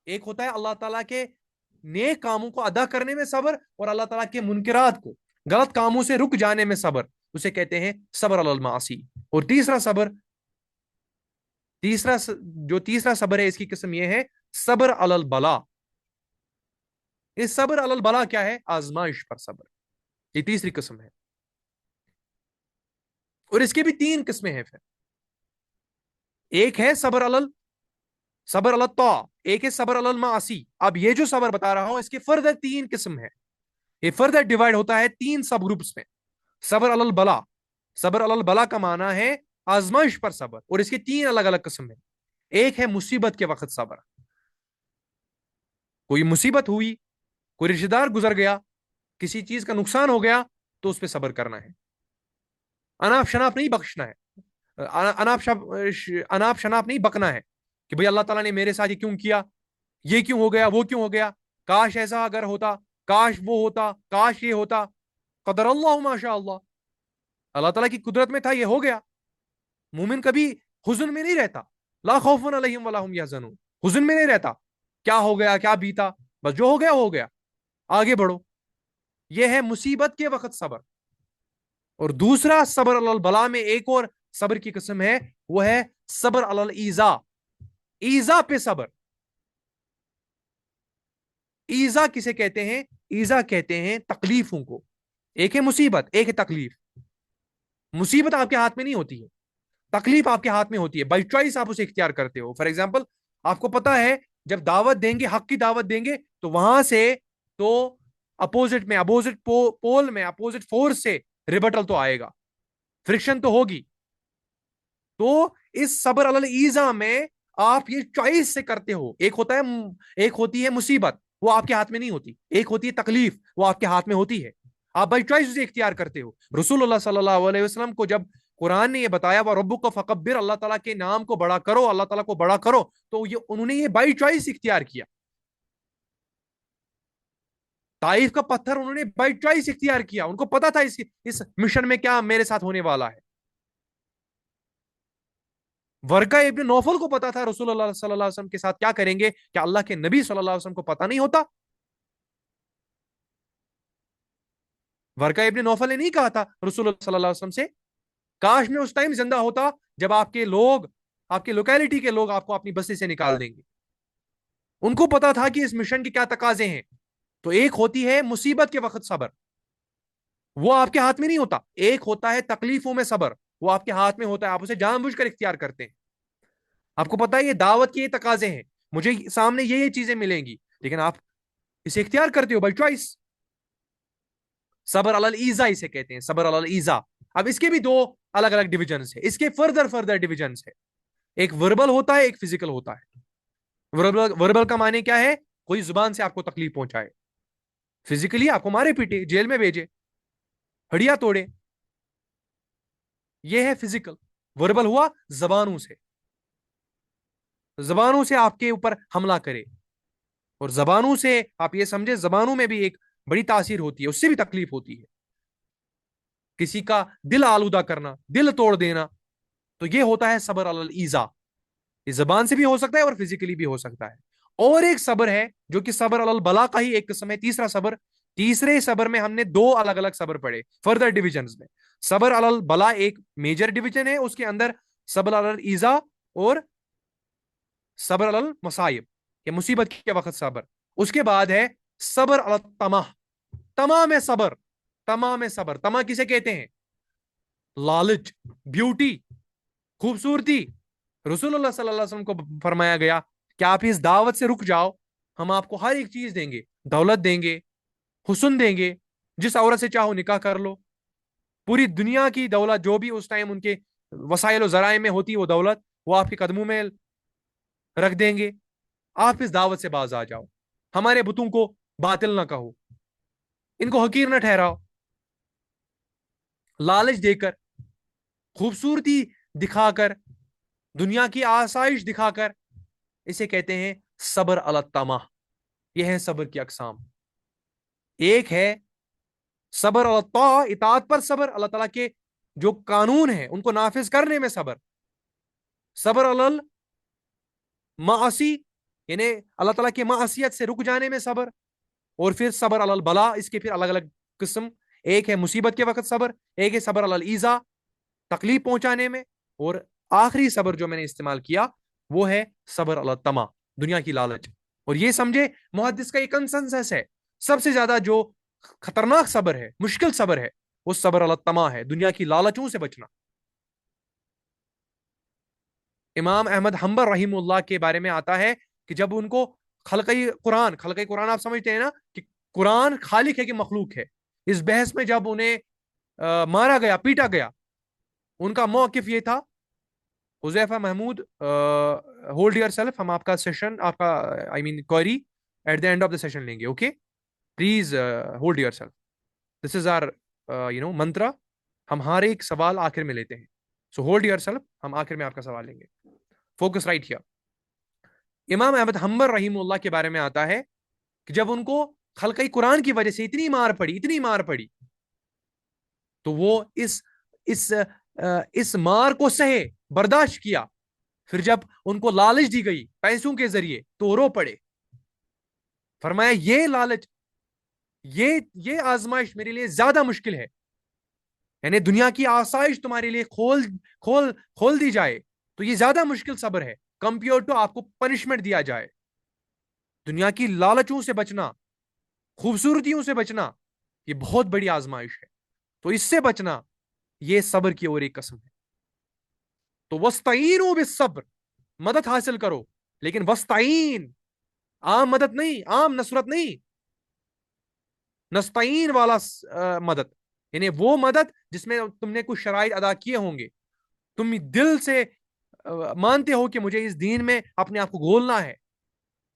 ایک ہوتا ہے اللہ تعالیٰ کے نیک کاموں کو ادا کرنے میں صبر, اور اللہ تعالیٰ کے منکرات کو, غلط کاموں سے رک جانے میں صبر, اسے کہتے ہیں صبر علی المعاصی. اور تیسرا صبر ہے, اس کی قسم یہ ہے صبر علی البلا. اس صبر علی البلا کیا ہے؟ آزمائش پر صبر. یہ تیسری قسم ہے, اور اس کے بھی 3 قسمیں ہیں. پھر ایک ہے صبر علی الطاعہ, ایک ہے صبر علی المعاصی. اب یہ جو صبر بتا رہا ہوں اس کے فردر 3 قسم ہے. یہ فردر ڈیوائڈ ہوتا ہے 3 سب گروپس میں. صبر علی البلا, صبر علی البلا کا معنی ہے آزمائش پر صبر, اور اس کے 3 الگ الگ قسم ہیں. ایک ہے مصیبت کے وقت صبر, کوئی مصیبت ہوئی, کوئی رشتہ دار گزر گیا, کسی چیز کا نقصان ہو گیا, تو اس پہ صبر کرنا ہے. اناپ شناپ نہیں بخشنا ہے, اناپ شناپ نہیں بکنا ہے کہ بھئی اللہ تعالیٰ نے میرے ساتھ یہ کیوں کیا, یہ کیوں ہو گیا, وہ کیوں ہو گیا, کاش ایسا اگر ہوتا, کاش وہ ہوتا, کاش یہ ہوتا. قدر اللہ ما شاء اللہ, اللہ تعالیٰ کی قدرت میں تھا, یہ ہو گیا. مومن کبھی حزن میں نہیں رہتا, لا خوف علیہم ولا هم یحزنون, حزن میں نہیں رہتا کیا ہو گیا, کیا بیتا, بس جو ہو گیا ہو گیا, آگے بڑھو. یہ ہے مصیبت کے وقت صبر. اور دوسرا صبر علی البلا میں ایک اور صبر کی قسم ہے, وہ ہے صبر علی الایذا. ایذا پہ صبر. ایذا کسے کہتے ہیں؟ ایذا کہتے ہیں تکلیفوں کو. ایک ہے مصیبت, ایک ہے تکلیف. مصیبت آپ کے ہاتھ میں نہیں ہوتی ہے, تکلیف آپ کے ہاتھ میں ہوتی ہے, بائی چوائس آپ اسے اختیار کرتے ہو. فار ایگزامپل, آپ کو پتا ہے جب دعوت دیں گے, حق کی دعوت دیں گے, تو وہاں سے تو اپوزٹ پول میں, اپوزٹ فورس سے ریبٹل تو آئے گا, فرکشن تو ہوگی. تو اس صبر علی الایذا میں آپ یہ چوائس سے کرتے ہو. ایک ہوتی ہے مصیبت, وہ آپ کے ہاتھ میں نہیں ہوتی. ایک ہوتی ہے تکلیف, وہ آپ کے ہاتھ میں ہوتی ہے, آپ بائی چوائس اسے اختیار کرتے ہو. رسول اللہ صلی اللہ علیہ وسلم کو جب قرآن نے یہ بتایا وَرَبُّكَ فَكَبِّرْ, اللہ تعالیٰ کے نام کو بڑا کرو, اللہ تعالیٰ کو بڑا کرو, تو انہوں نے یہ بائی چوائس اختیار کیا. طائف کا پتھر انہوں نے بائی چوائس اختیار کیا, ان کو پتا تھا اس مشن میں کیا میرے ساتھ ہونے والا ہے. ورقہ ابن نوفل کو پتا تھا رسول اللہ صلی اللہ علیہ وسلم کے ساتھ کیا کریں گے, کیا اللہ کے نبی صلی اللہ علیہ وسلم کو پتا نہیں ہوتا؟ ورقہ ابن نوفل نے نہیں کہا تھا رسول اللہ صلی اللہ علیہ وسلم سے, کاش میں اس ٹائم زندہ ہوتا جب آپ کے لوگ, آپ کے لوکیلٹی کے لوگ آپ کو اپنی بستی سے نکال دیں گے. ان کو پتا تھا کہ اس مشن کے کیا تقاضے ہیں. تو ایک ہوتی ہے مصیبت کے وقت صبر, وہ آپ کے ہاتھ میں نہیں ہوتا. ایک ہوتا ہے تکلیفوں میں صبر, وہ آپ کے ہاتھ میں ہوتا ہے, آپ اسے جان بوجھ کر اختیار کرتے ہیں. آپ کو پتا ہے یہ دعوت کے یہ تقاضے ہیں, مجھے سامنے یہ چیزیں ملیں گی, لیکن آپ اسے اختیار کرتے ہو بائی چوائس. صبر علی الایذا اسے کہتے ہیں, صبر علی الایذا. اب اس کے بھی 2 الگ الگ ڈویژنز ہیں, اس کے فردر ڈویژنز ہے. ایک وربل ہوتا ہے, ایک فزیکل ہوتا ہے. وربل کا معنی کیا ہے؟ کوئی زبان سے آپ کو تکلیف پہنچائے، فزیکلی آپ کو مارے پیٹے، جیل میں بھیجے، ہڈیاں توڑے، یہ ہے فزیکل۔ وربل ہوا زبانوں سے، زبانوں سے آپ کے اوپر حملہ کرے، اور زبانوں سے آپ یہ سمجھے زبانوں میں بھی ایک بڑی تاثیر ہوتی ہے، اس سے بھی تکلیف ہوتی ہے، کسی کا دل آلودہ کرنا، دل توڑ دینا، تو یہ ہوتا ہے صبر علی الایذا۔ یہ زبان سے بھی ہو سکتا ہے اور فزیکلی بھی ہو سکتا ہے۔ اور ایک صبر ہے جو کہ صبر علی البلا کا ہی ایک قسم ہے، تیسرا صبر۔ تیسرے صبر میں ہم نے دو الگ الگ صبر پڑھے فردر ڈویژنز میں۔ صبر علی البلا ایک میجر ڈویژن ہے، اس کے اندر صبر علی الایذا اور صبر علی المصائب، کہ مصیبت کے وقت صبر۔ اس کے بعد ہے صبر علی الطمع، تمام صبر، تمام صبر۔ تمع کسے کہتے ہیں؟ لالچ، بیوٹی، خوبصورتی۔ رسول اللہ صلی اللہ علیہ وسلم کو فرمایا گیا کہ آپ اس دعوت سے رک جاؤ، ہم آپ کو ہر ایک چیز دیں گے، دولت دیں گے، حسن دیں گے، جس عورت سے چاہو نکاح کر لو، پوری دنیا کی دولت جو بھی اس ٹائم ان کے وسائل و ذرائع میں ہوتی وہ دولت، وہ آپ کے قدموں میں رکھ دیں گے، آپ اس دعوت سے باز آ جاؤ، ہمارے بتوں کو باطل نہ کہو، ان کو حقیر نہ ٹھہراؤ۔ لالچ دے کر، خوبصورتی دکھا کر، دنیا کی آسائش دکھا کر، اسے کہتے ہیں صبر علی الطمع۔ یہ ہے صبر کی اقسام۔ ایک ہے صبر علی الطاعہ، اطاعت پر صبر، اللہ تعالیٰ کے جو قانون ہیں ان کو نافذ کرنے میں صبر۔ صبر علی المعاصی، یعنی اللہ تعالیٰ کی معصیت سے رک جانے میں صبر۔ اور پھر صبر علی البلا، اس کے پھر الگ الگ قسم، ایک ہے مصیبت کے وقت صبر، ایک ہے صبر علی الایذا، تکلیف پہنچانے میں، اور آخری صبر جو میں نے استعمال کیا وہ ہے صبر علی الطمع، دنیا کی لالچ۔ اور یہ سمجھے محدث کا یہ کنسنسس ہے، سب سے زیادہ جو خطرناک صبر ہے، مشکل صبر ہے، وہ صبر علی الطمع ہے، دنیا کی لالچوں سے بچنا۔ امام احمد حنبل رحیم اللہ کے بارے میں آتا ہے کہ جب ان کو خلقی قرآن آپ سمجھتے ہیں نا کہ قرآن خالق ہے کہ مخلوق ہے، اس بحث میں جب انہیں مارا گیا، پیٹا گیا، ان کا موقف یہ تھا، Huzaifa Mahmood hold yourself, ہم آپ کا سیشن، آپ کا I mean query at the end of the session لیں گے، okay please hold yourself, this is our mantra, ہم ہر ایک سوال آخر میں لیتے ہیں، سو ہولڈ یور سیلف، ہم آخر میں آپ کا سوال لیں گے، فوکس رائٹ ہیئر۔ امام احمد حنبل رحیم اللہ کے بارے میں آتا ہے کہ جب ان کو خلقی قرآن کی وجہ سے اتنی مار پڑی، اتنی مار پڑی، تو وہ اس مار کو سہے، برداشت کیا، پھر جب ان کو لالچ دی گئی پیسوں کے ذریعے تو وہ رو پڑے، فرمایا یہ لالچ، یہ آزمائش میرے لیے زیادہ مشکل ہے، یعنی دنیا کی آسائش تمہارے لیے کھول دی جائے تو یہ زیادہ مشکل صبر ہے کمپیئر ٹو آپ کو پنشمنٹ دیا جائے۔ دنیا کی لالچوں سے بچنا، خوبصورتیوں سے بچنا، یہ بہت بڑی آزمائش ہے، تو اس سے بچنا یہ صبر کی اور ایک قسم ہے۔ تو وستعینوا بالصبر، مدد حاصل کرو، لیکن وستعین عام مدد نہیں، عام نصرت نہیں، نستعین والا مدد، یعنی وہ مدد جس میں تم نے کچھ شرائط ادا کیے ہوں گے، تم دل سے مانتے ہو کہ مجھے اس دین میں اپنے آپ کو گھولنا ہے،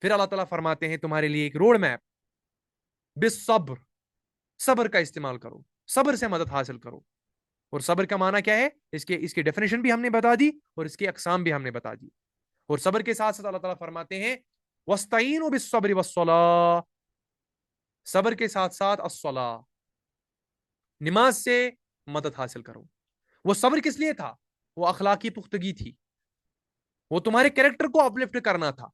پھر اللہ تعالیٰ فرماتے ہیں تمہارے لیے ایک روڈ میپ، بالصبر، صبر کا استعمال کرو، صبر سے مدد حاصل کرو۔ اور صبر کا معنی کیا ہے، اس کی ڈیفینیشن بھی ہم نے بتا دی اور اس کی اقسام بھی ہم نے بتا دی۔ اور صبر کے ساتھ ساتھ اللہ تعالیٰ فرماتے ہیں وَاسْتَعِينُوا بِالصَّبْرِ وَالصَّلَاةِ، صبر کے ساتھ ساتھ الصلاۃ، نماز سے مدد حاصل کرو۔ وہ صبر کس لیے تھا؟ وہ اخلاقی پختگی تھی، وہ تمہارے کیریکٹر کو اپلفٹ کرنا تھا۔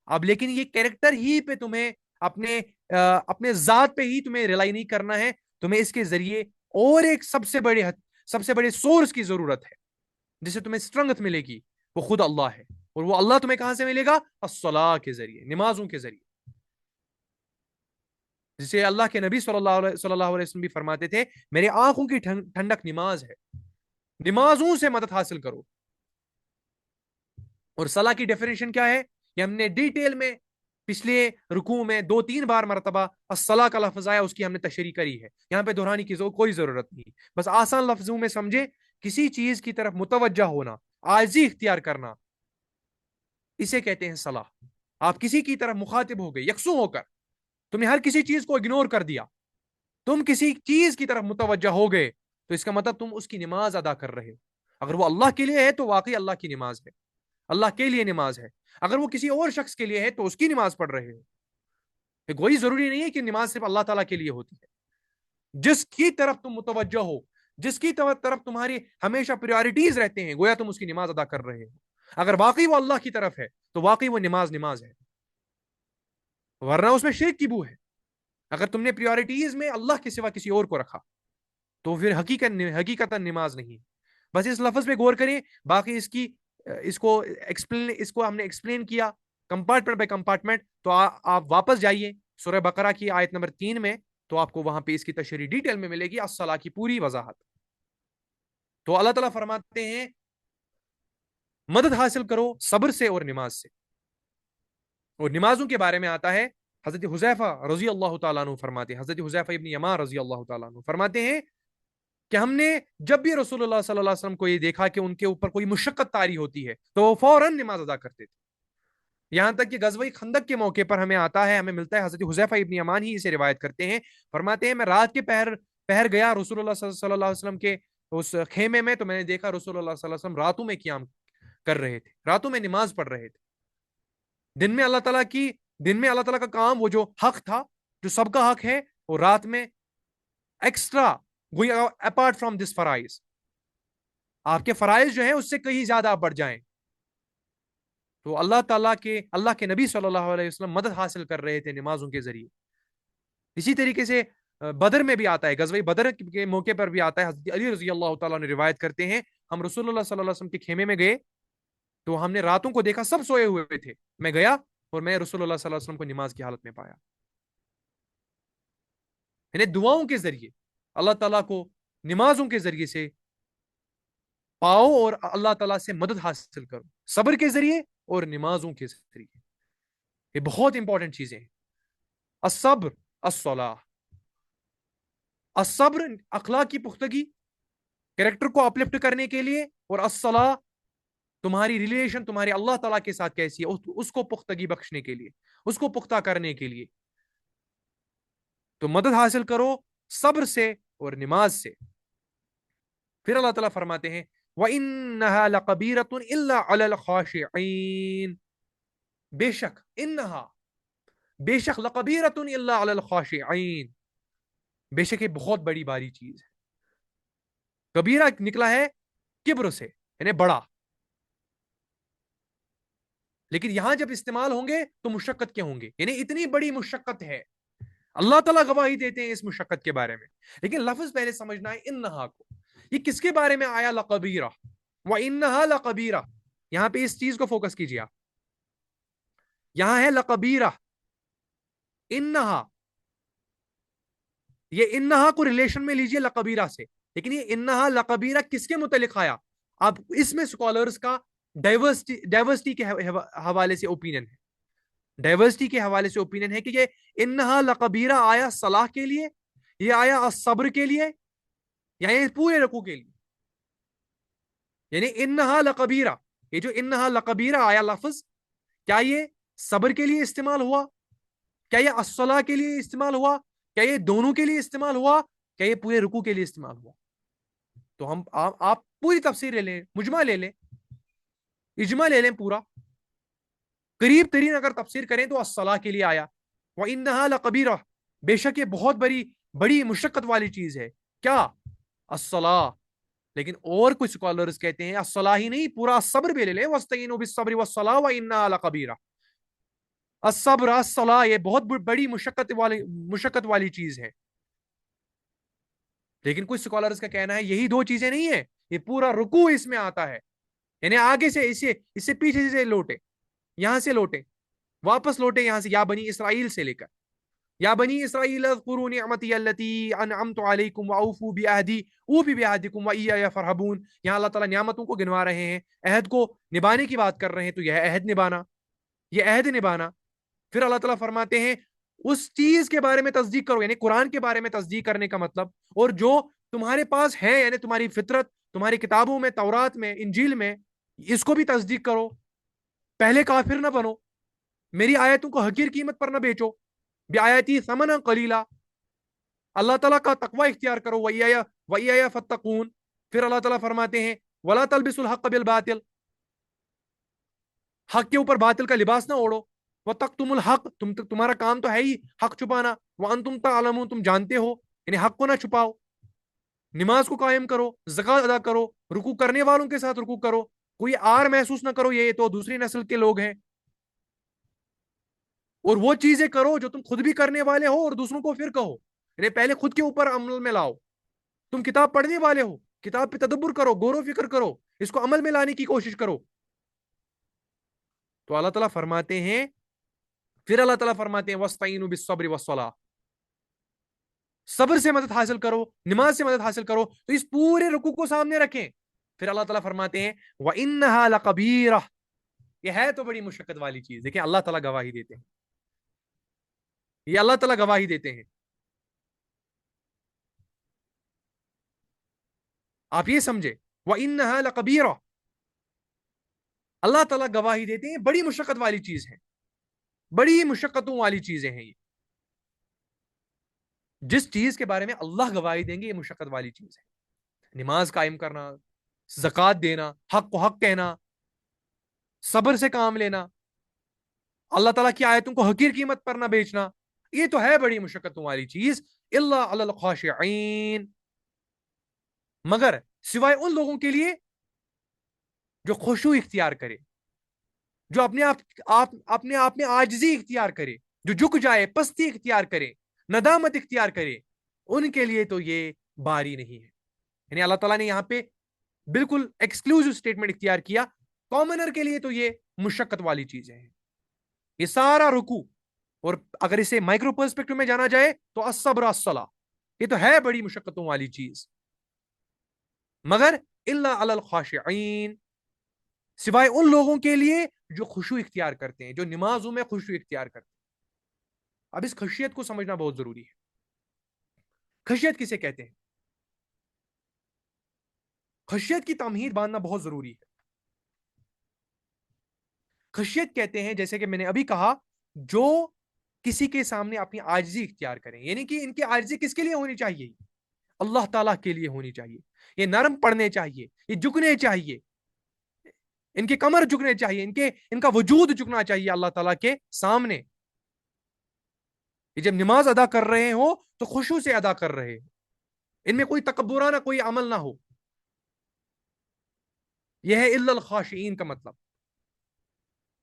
اب لیکن یہ کیریکٹر ہی پہ تمہیں اپنے ذات پہ ہی تمہیں ریلائی نہیں کرنا ہے، تمہیں اس کے ذریعے اور ایک سب سے بڑے سورس کی ضرورت ہے جسے تمہیں اسٹرنگتھ ملے گی، وہ خود اللہ ہے۔ اور وہ اللہ تمہیں کہاں سے ملے گا؟ الصلاۃ کے ذریعے، نمازوں کے ذریعے، جسے اللہ کے نبی صلی اللہ علیہ وسلم بھی فرماتے تھے میرے آنکھوں کی ٹھنڈک نماز ہے، نمازوں سے مدد حاصل کرو۔ اور صلاح کی ڈیفینیشن کیا ہے؟ یہ ہم نے ڈیٹیل میں پچھلے رکوع میں 2-3 بار مرتبہ الصلاح کا لفظ آیا، اس کی ہم نے تشریح کری ہے، یہاں پہ دہرانے کی کوئی ضرورت نہیں، بس آسان لفظوں میں سمجھے، کسی چیز کی طرف متوجہ ہونا، عاجزی اختیار کرنا، اسے کہتے ہیں صلاح۔ آپ کسی کی طرف مخاطب ہو گئے یکسو ہو کر, تم نے ہر کسی چیز کو اگنور کر دیا, تم کسی چیز کی طرف متوجہ ہو گئے, تو اس کا مطلب تم اس کی نماز ادا کر رہے ہو. اگر وہ اللہ کے لیے ہے تو واقعی اللہ کی نماز ہے, اللہ کے لیے نماز ہے. اگر وہ کسی اور شخص کے لیے ہے تو اس کی نماز پڑھ رہے ہو. کوئی ضروری نہیں ہے کہ نماز صرف اللہ تعالیٰ کے لیے ہوتی ہے. جس کی طرف تم متوجہ ہو, جس کی طرف تمہاری ہمیشہ پریورٹیز رہتے ہیں, گویا تم اس کی نماز ادا کر رہے ہو. اگر واقعی وہ اللہ کی طرف ہے تو واقعی وہ نماز ہے, ورنہ اس میں شرک کی بو ہے. اگر تم نے پریورٹیز میں اللہ کے سوا کسی اور کو رکھا تو پھر حقیقت نماز نہیں. بس اس لفظ پہ غور کریں. باقی اس کو ہم نے ایکسپلین کیا کمپارٹمنٹ بائی کمپارٹمنٹ. تو آپ واپس جائیے سورہ بقرہ کی آیت نمبر 3 میں, تو آپ کو وہاں پہ اس کی تشریح ڈیٹیل میں ملے گی, الصلاۃ کی پوری وضاحت. تو اللہ تعالیٰ فرماتے ہیں مدد حاصل کرو صبر سے اور نماز سے. اور نمازوں کے بارے میں آتا ہے, حضرت حذیفہ رضی اللہ تعالیٰ عنہ فرماتے ہیں, حضرت حذیفہ ابن یمان رضی اللہ تعالیٰ عنہ فرماتے ہیں کہ ہم نے جب بھی رسول اللہ صلی اللہ علیہ وسلم کو یہ دیکھا کہ ان کے اوپر کوئی مشقت طاری ہوتی ہے تو وہ فوراً نماز ادا کرتے تھے. یہاں تک کہ غزوہ خندق کے موقع پر ہمیں آتا ہے, ہمیں ملتا ہے, حضرت حذیفہ ابن یمان ہی اسے روایت کرتے ہیں, فرماتے ہیں میں رات کے پہر گیا رسول اللہ صلی اللہ علیہ وسلم کے اس خیمے میں, تو میں نے دیکھا رسول اللہ صلی اللہ علیہ وسلم راتوں میں قیام کر رہے تھے, راتوں میں نماز پڑھ رہے تھے. دن میں اللہ تعالیٰ کا کام, وہ جو حق تھا, جو سب کا حق ہے, وہ رات میں ایکسٹرا اپارٹ فرام دس فرائض, آپ کے فرائض جو ہیں اس سے کہیں زیادہ آپ بڑھ جائیں. تو اللہ کے نبی صلی اللہ علیہ وسلم مدد حاصل کر رہے تھے نمازوں کے ذریعے. اسی طریقے سے بدر میں بھی آتا ہے, غزوہ بدر کے موقع پر بھی آتا ہے, حضرت علی رضی اللہ تعالیٰ نے روایت کرتے ہیں ہم رسول اللہ صلی اللہ علیہ وسلم کے خیمے میں گئے تو ہم نے راتوں کو دیکھا سب سوئے ہوئے تھے, میں گیا اور میں رسول اللہ صلی اللہ علیہ وسلم کو نماز کی حالت میں پایا. یعنی دعاؤں کے ذریعے اللہ تعالیٰ کو نمازوں کے ذریعے سے پاؤ اور اللہ تعالیٰ سے مدد حاصل کرو, صبر کے ذریعے اور نمازوں کے ذریعے. یہ بہت امپورٹنٹ چیزیں ہیں. الصبر الصلاح, الصبر اخلاق کی پختگی, کریکٹر کو اپلفٹ کرنے کے لیے, اور الصلاح تمہاری ریلیشن تمہاری اللہ تعالیٰ کے ساتھ کیسی ہے اس کو پختگی بخشنے کے لیے, اس کو پختہ کرنے کے لیے. تو مدد حاصل کرو صبر سے اور نماز سے. پھر اللہ تعالیٰ فرماتے ہیں وَإِنَّهَا لَقَبِيرَةٌ إِلَّا عَلَى الْخَاشِعِينَ, بے شک لَقَبِيرَةٌ إِلَّا عَلَى الْخَاشِعِينَ, بے شک یہ بہت بڑی باری چیز ہے. کبیرہ نکلا ہے کبر سے, یعنی بڑا, لیکن یہاں جب استعمال ہوں گے تو مشقت کے ہوں گے, یعنی اتنی بڑی مشقت ہے. اللہ تعالیٰ گواہی دیتے ہیں اس مشقت کے بارے میں, لیکن لفظ پہلے سمجھنا ہے انہا کو. یہ کس کے بارے میں آیا لقبیرہ, وَإِنَّهَا لَقَبِيرَةٌ, یہاں پہ اس چیز کو فوکس کیجیے آپ. یہاں ہے لقبیرہ, انہا, یہ انہا کو ریلیشن میں لیجئے لقبیرہ سے, لیکن یہ انہا لقبیرہ کس کے متعلق آیا؟ اب اس میں سکولرز کا ڈائیورسٹی کے حوالے سے اوپینین ہے. ڈائیورسٹی کے حوالے سے اوپینین ہے کہ یہ انہا لقبیرہ آیا صلاح کے لیے, یہ آیا الصبر کے لیے, یا یہ پورے رکوع کے لیے. یعنی انہا لقبیرہ, یہ جو انہا لقبیرہ آیا لفظ, کیا یہ صبر کے لیے استعمال ہوا, کیا یہ الصلاح کے لیے استعمال ہوا, کیا یہ دونوں کے لیے استعمال ہوا, کیا یہ پورے رکوع کے لیے استعمال ہوا؟ تو آپ پوری تفسیر لے لیں, مجمع لے لیں, اجماع لے لیں پورا. قریب ترین اگر تفسیر کریں تو الصلاح کے لیے آیا, وَإِنَّهَا لَقَبِيرَةٌ, بے شک یہ بہت بڑی مشقت والی چیز ہے. کیا؟ الصلاح. لیکن اور کچھ سکولرز کہتے ہیں الصلاح ہی نہیں, پورا الصبر بھی لے لیں, وَاسْتَعِينُوا بِالصَّبْرِ وَالصَّلَاةِ وَإِنَّهَا لَقَبِيرَةٌ. الصبر الصلاح یہ بہت بڑی مشقت والی چیز ہے. لیکن کچھ سکولرز کا کہنا ہے یہی دو چیزیں نہیں ہیں, یہ پورا رکوع اس میں آتا ہے. یعنی آگے سے اسے پیچھے سے لوٹے, یہاں سے لوٹے, واپس لوٹے یہاں سے, یا بنی اسرائیل سے لے کر, یا بنی اسرائیل اذکروا نعمتی التی انعمت علیکم واوفوا بعہدی اوفی بعہدکم وایای فرحبون. یہاں اللہ تعالیٰ نعمتوں کو گنوا رہے ہیں, عہد کو نبھانے کی بات کر رہے ہیں, تو یہ عہد نبھانا, یہ عہد نبھانا. پھر اللہ تعالیٰ فرماتے ہیں اس چیز کے بارے میں تصدیق کرو, یعنی قرآن کے بارے میں تصدیق کرنے کا مطلب, اور جو تمہارے پاس ہے, یعنی تمہاری فطرت, تمہاری کتابوں میں, تورات میں, انجیل میں, اس کو بھی تصدیق کرو. پہلے کافر نہ بنو. میری آیتوں کو حقیر قیمت پر نہ بیچو. بآیاتی ثمنا قلیلا. اللہ تعالیٰ کا تقوی اختیار کرو. وَإِيَّايَ فَاتَّقُونَ. پھر اللہ تعالیٰ فرماتے ہیں وَلَا تَلْبِسُوا الْحَقَّ بِالْبَاطِلِ. حق کے اوپر باطل کا لباس نہ اوڑو. وَتَكْتُمُوا الْحَقَّ. تمہارا کام تو ہے ہی حق چھپانا. وَأَنْتُمْ تَعْلَمُونَ. تم جانتے ہو. یعنی حق کو نہ چھپاؤ. نماز کو قائم کرو, زکوٰۃ ادا کرو, رکوع کرنے والوں کے ساتھ رکوع کرو. کوئی آر محسوس نہ کرو یہ تو دوسری نسل کے لوگ ہیں. اور وہ چیزیں کرو جو تم خود بھی کرنے والے ہو اور دوسروں کو پھر کہو. یعنی پہلے خود کے اوپر عمل میں لاؤ. تم کتاب پڑھنے والے ہو, کتاب پہ تدبر کرو, غور و فکر کرو, اس کو عمل میں لانے کی کوشش کرو. تو اللہ تعالیٰ فرماتے ہیں, پھر اللہ تعالیٰ فرماتے ہیں وَاسْتَعِینُوا بِالصَّبْرِ وَالصَّلَاةِ. صبر سے مدد حاصل کرو, نماز سے مدد حاصل کرو. تو اس پورے رکوع کو سامنے رکھیں. پھر اللہ تعالیٰ فرماتے ہیں وَإِنَّهَا لَكَبِيرَةٌ. یہ ہے تو بڑی مشقت والی چیز. دیکھیں اللہ تعالیٰ گواہی دیتے ہیں, یہ اللہ تعالیٰ گواہی دیتے ہیں. آپ یہ سمجھے وَإِنَّهَا لَكَبِيرَةٌ. اللہ تعالیٰ گواہی دیتے ہیں بڑی مشقت والی چیز ہے, بڑی مشقتوں والی چیزیں ہیں یہ. جس چیز کے بارے میں اللہ گواہی دیں گے یہ مشقت والی چیز ہے. نماز قائم کرنا, زکوٰۃ دینا, حق کو حق کہنا, صبر سے کام لینا, اللہ تعالیٰ کی آیتوں کو حقیر قیمت پر نہ بیچنا, یہ تو ہے بڑی مشقتوں والی چیز. الا علی الخاشعین. مگر سوائے ان لوگوں کے لیے جو خشوع اختیار کرے, جو اپنے آپ میں عاجزی اختیار کرے, جو جھک جائے, پستی اختیار کرے, ندامت اختیار کرے, ان کے لیے تو یہ باری نہیں ہے. یعنی اللہ تعالیٰ نے یہاں پہ بالکل ایکسکلوزیو اسٹیٹمنٹ اختیار کیا. کامنر کے لیے تو یہ مشقت والی چیزیں ہیں. یہ سارا رکوع, اور اگر اسے مائکرو پرسپیکٹو میں جانا جائے تو الصبر الصلاۃ, یہ تو ہے بڑی مشقتوں والی چیز. مگر الا علی الخاشعین, سوائے ان لوگوں کے لیے جو خشوع اختیار کرتے ہیں, جو نمازوں میں خشوع اختیار کرتے ہیں. اب اس خشیت کو سمجھنا بہت ضروری ہے. خشیت کسے کہتے ہیں؟ خشیت کی تمہید باندھنا بہت ضروری ہے. خشیت کہتے ہیں, جیسے کہ میں نے ابھی کہا, جو کسی کے سامنے اپنی عاجزی اختیار کریں. یعنی کہ ان کی عاجزی کس کے لیے ہونی چاہیے؟ اللہ تعالیٰ کے لیے ہونی چاہیے. یہ نرم پڑنے چاہیے, یہ جھکنے چاہیے, ان کے کمر جھکنے چاہیے, ان کا وجود جھکنا چاہیے اللہ تعالیٰ کے سامنے. یہ جب نماز ادا کر رہے ہو تو خشوع سے ادا کر رہے ہو, ان میں کوئی تکبرانہ کوئی عمل نہ ہو. یہ ہے الا الخاشعین کا مطلب.